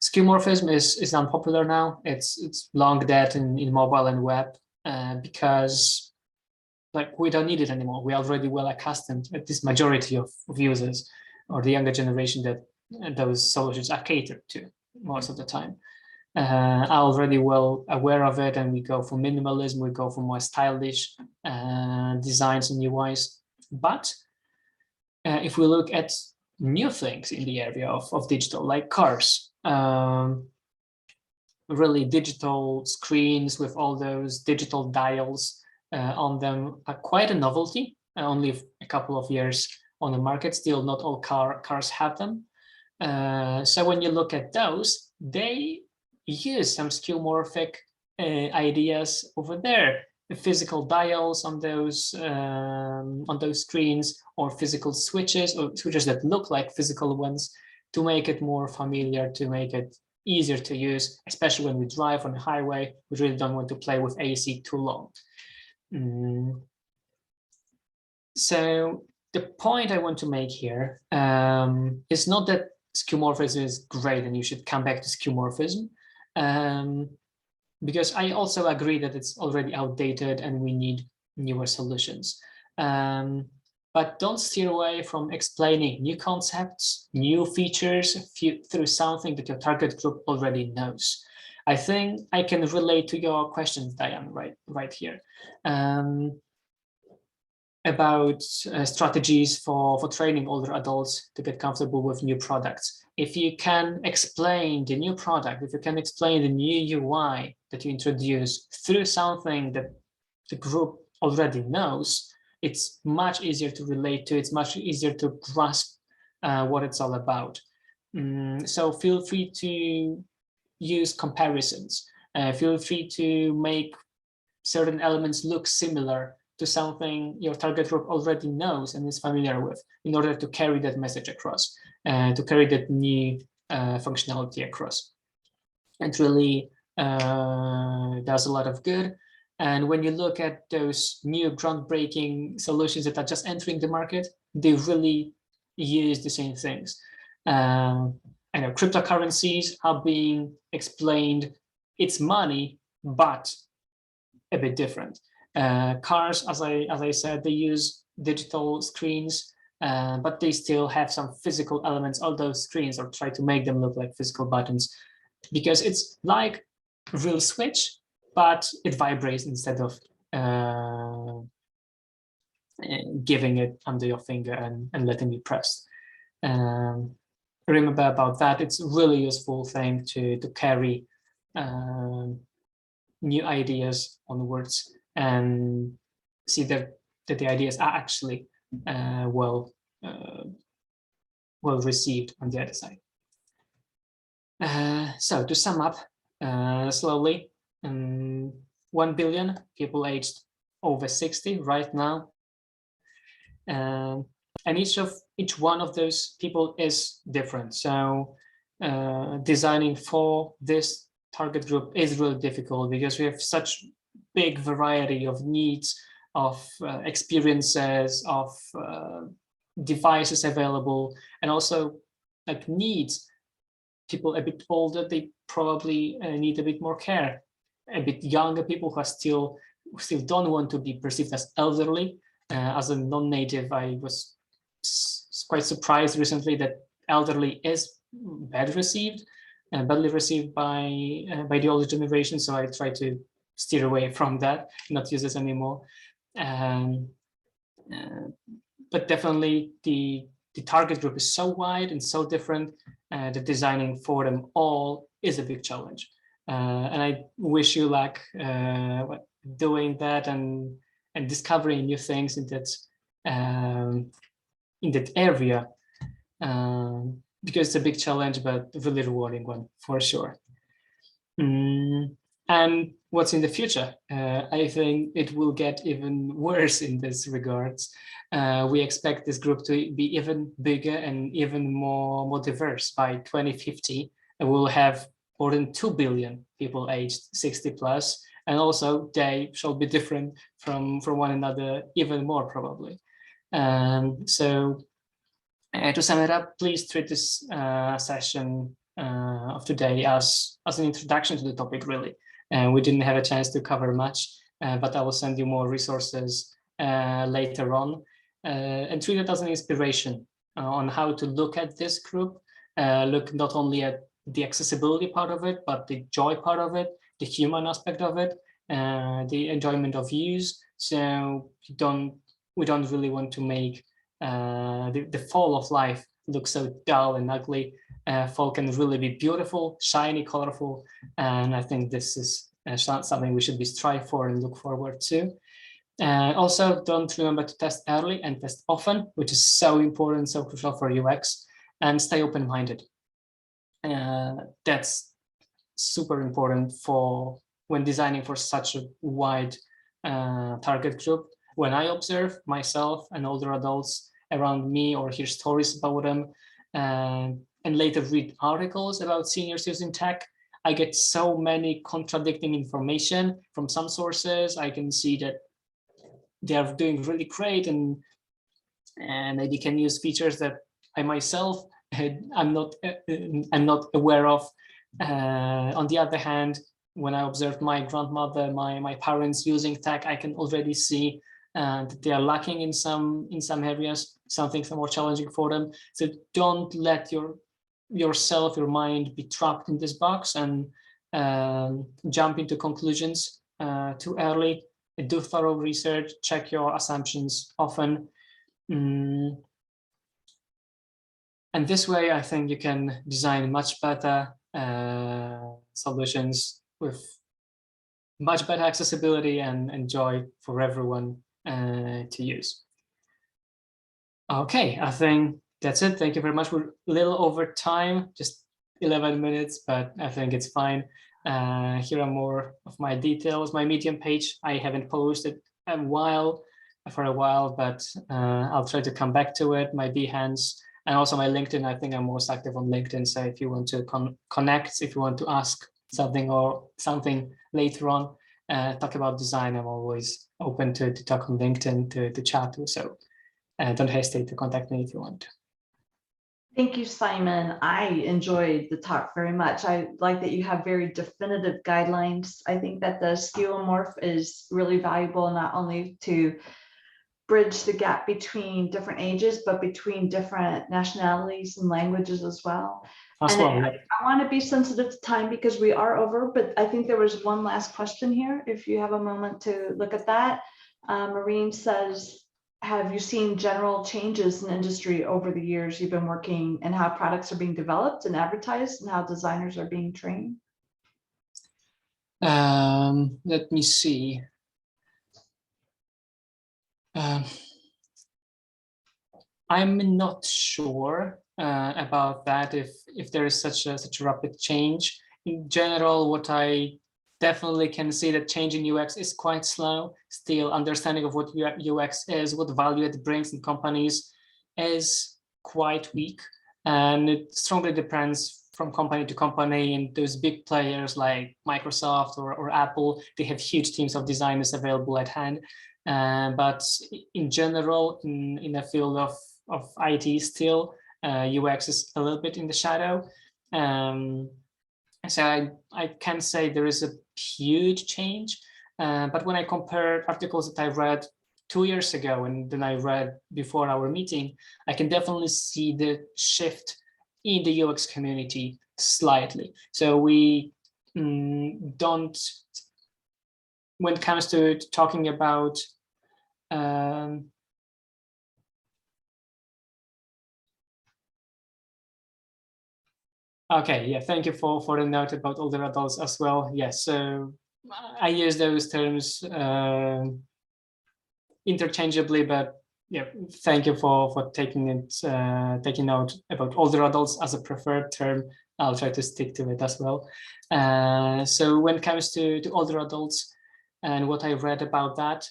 Skeuomorphism is unpopular now. It's long dead in mobile and web because like we don't need it anymore. We're already well accustomed, at this majority of users or the younger generation, that those solutions are catered to most of the time. Are already well aware of it, and we go for minimalism, we go for more stylish designs and UIs. But if we look at new things in the area of digital, like cars, really digital screens with all those digital dials on them are quite a novelty. Only a couple of years on the market, still not all cars have them. So when you look at those, they use some skeuomorphic ideas over there. The physical dials on those screens, or physical switches, or switches that look like physical ones, to make it more familiar, to make it easier to use, especially when we drive on the highway. We really don't want to play with AC too long. So the point I want to make here is not that skeuomorphism is great and you should come back to skeuomorphism, because I also agree that it's already outdated and we need newer solutions. But don't steer away from explaining new concepts, new features through something that your target group already knows. I think I can relate to your questions, Diane, right here. About strategies for training older adults to get comfortable with new products. If you can explain the new product, if you can explain the new UI that you introduce through something that the group already knows, it's much easier to relate to, it's much easier to grasp what it's all about. So feel free to use comparisons. Feel free to make certain elements look similar to something your target group already knows and is familiar with, in order to carry that message across, to carry that new functionality across. It really does a lot of good. And when you look at those new groundbreaking solutions that are just entering the market, they really use the same things. I know cryptocurrencies are being explained, it's money, but a bit different. Cars, as I said, they use digital screens, but they still have some physical elements on those screens, or try to make them look like physical buttons, because it's like a real switch, but it vibrates instead of giving it under your finger and letting it press. Remember about that. It's a really useful thing to carry new ideas onwards and see that the ideas are actually well received on the other side. So to sum up slowly, 1 billion people aged over 60 right now. And each one of those people is different. So designing for this target group is really difficult because we have such big variety of needs, of experiences, of devices available, and also like needs. People a bit older, they probably need a bit more care. A bit younger people who still don't want to be perceived as elderly. As a non-native, I was quite surprised recently that elderly is badly received by the older generation. So I try to steer away from that, not use this anymore. But definitely the target group is so wide and so different that designing for them all is a big challenge. And I wish you luck doing that and discovering new things in that area, because it's a big challenge, but a really rewarding one for sure. And what's in the future? I think it will get even worse in this regards. We expect this group to be even bigger and even more diverse. By 2050, we'll have more than 2 billion people aged 60 plus, and also they shall be different from one another even more probably. So to sum it up, please treat this session of today as an introduction to the topic, really. We didn't have a chance to cover much, but I will send you more resources later on, and treat it as an inspiration on how to look at this group, look not only at the accessibility part of it, but the joy part of it, the human aspect of it, the enjoyment of use. So we don't really want to make the fall of life look so dull and ugly. Fall can really be beautiful, shiny, colorful, and I think this is something we should be strive for and look forward to. Also, don't remember to test early and test often, which is so important, so crucial for UX, and stay open-minded. That's super important for when designing for such a wide target group. When I observe myself and older adults around me or hear stories about them, and later read articles about seniors using tech, I get so many contradicting information from some sources. I can see that they are doing really great and maybe can use features that I myself I'm not aware of. On the other hand, when I observed my grandmother, my parents using tech, I can already see that they are lacking in some areas. Some things are more challenging for them. So don't let yourself, your mind be trapped in this box and jump into conclusions too early. Do thorough research, check your assumptions often. And this way, I think you can design much better solutions with much better accessibility and joy for everyone to use. Okay, I think that's it. Thank you very much. We're a little over time, just 11 minutes, but I think it's fine. Here are more of my details. My Medium page, I haven't posted for a while, but I'll try to come back to it. My Behance, and also my LinkedIn. I think I'm most active on LinkedIn. So if you want to connect, if you want to ask something or something later on, talk about design, I'm always open to talk on LinkedIn, to chat to. So don't hesitate to contact me if you want. Thank you, Simon. I enjoyed the talk very much. I like that you have very definitive guidelines. I think that the skeuomorph is really valuable, not only to bridge the gap between different ages, but between different nationalities and languages as well. As well, yeah. I want to be sensitive to time because we are over, but I think there was one last question here. If you have a moment to look at that. Maureen says, have you seen general changes in industry over the years you've been working, and how products are being developed and advertised and how designers are being trained? Let me see. I'm not sure about that, if there is such a rapid change. In general, what I definitely can see that change in UX is quite slow. Still, understanding of what UX is, what value it brings in companies is quite weak. And it strongly depends from company to company. And those big players like Microsoft or Apple, they have huge teams of designers available at hand. But in general, in the field of IT still, UX is a little bit in the shadow. So I can't say there is a huge change, but when I compare articles that I read 2 years ago and then I read before our meeting, I can definitely see the shift in the UX community slightly. So we don't, when it comes to talking about okay, yeah, thank you for the note about older adults as well. Yes, so I use those terms interchangeably, but yeah, thank you for taking note about older adults as a preferred term. I'll try to stick to it as well. So when it comes to older adults and what I read about that,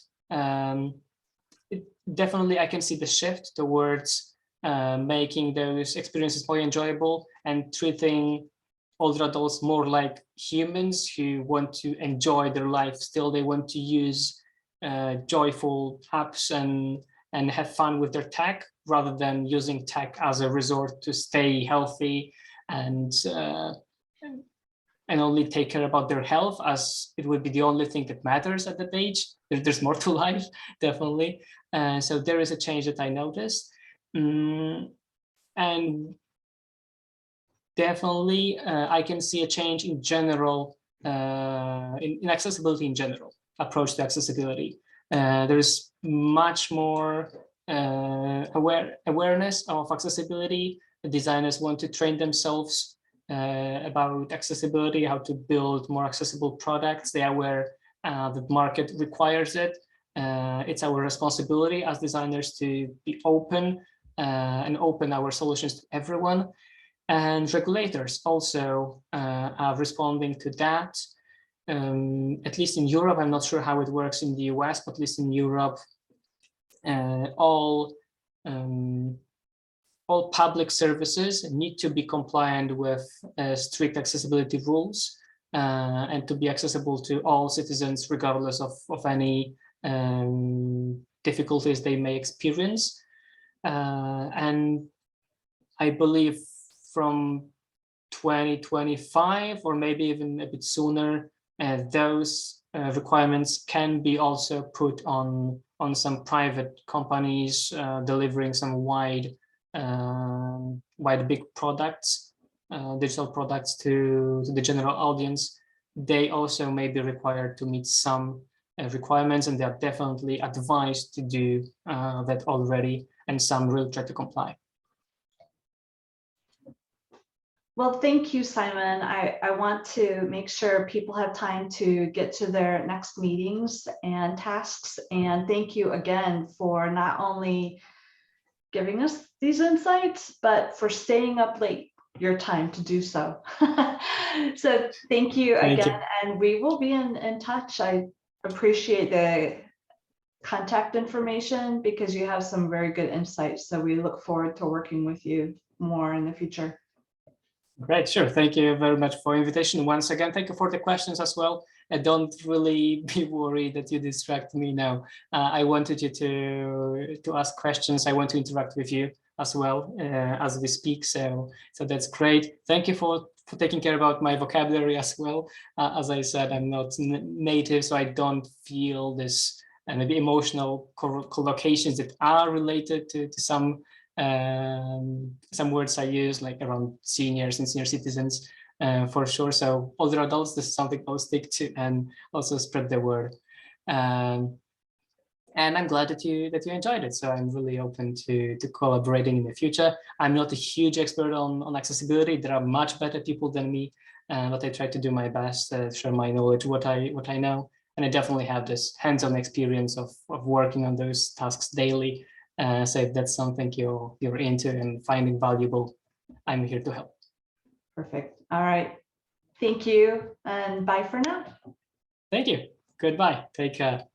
definitely I can see the shift towards making those experiences more enjoyable and treating older adults more like humans who want to enjoy their life still. They want to use joyful apps and have fun with their tech rather than using tech as a resort to stay healthy and only take care about their health, as it would be the only thing that matters at that age. There's more to life, definitely. So there is a change that I noticed. And definitely I can see a change in general, in accessibility in general, approach to accessibility. There's much more awareness of accessibility. The designers want to train themselves about accessibility, how to build more accessible products. They are aware the market requires it. It's our responsibility as designers to be open and open our solutions to everyone. And regulators also are responding to that. At least in Europe, I'm not sure how it works in the US, but at least in Europe, all public services need to be compliant with strict accessibility rules and to be accessible to all citizens, regardless of any difficulties they may experience. And I believe from 2025 or maybe even a bit sooner, those requirements can be also put on some private companies delivering some wide big products, digital products to the general audience. They also may be required to meet some requirements, and they are definitely advised to do that already, and some will try to comply. Well, thank you, Simon. I want to make sure people have time to get to their next meetings and tasks. And thank you again for not only giving us these insights, but for staying up late, your time to do so. So thank you again. And we will be in touch. I appreciate the contact information because you have some very good insights. So we look forward to working with you more in the future. Great, sure. Thank you very much for the invitation. Once again, thank you for the questions as well. Don't really be worried that you distract me now. I wanted you to ask questions. I want to interact with you as well as we speak. So that's great. Thank you for taking care about my vocabulary as well. As I said, I'm not native, so I don't feel this maybe emotional collocations that are related to some words I use, like around seniors and senior citizens, for sure. So older adults, this is something I'll stick to and also spread the word. And I'm glad that you enjoyed it. So I'm really open to collaborating in the future. I'm not a huge expert on accessibility. There are much better people than me, but I try to do my best, share my knowledge, what I know. And I definitely have this hands-on experience of working on those tasks daily. So if that's something you're into and finding valuable, I'm here to help. Perfect. All right. Thank you and bye for now. Thank you. Goodbye. Take care.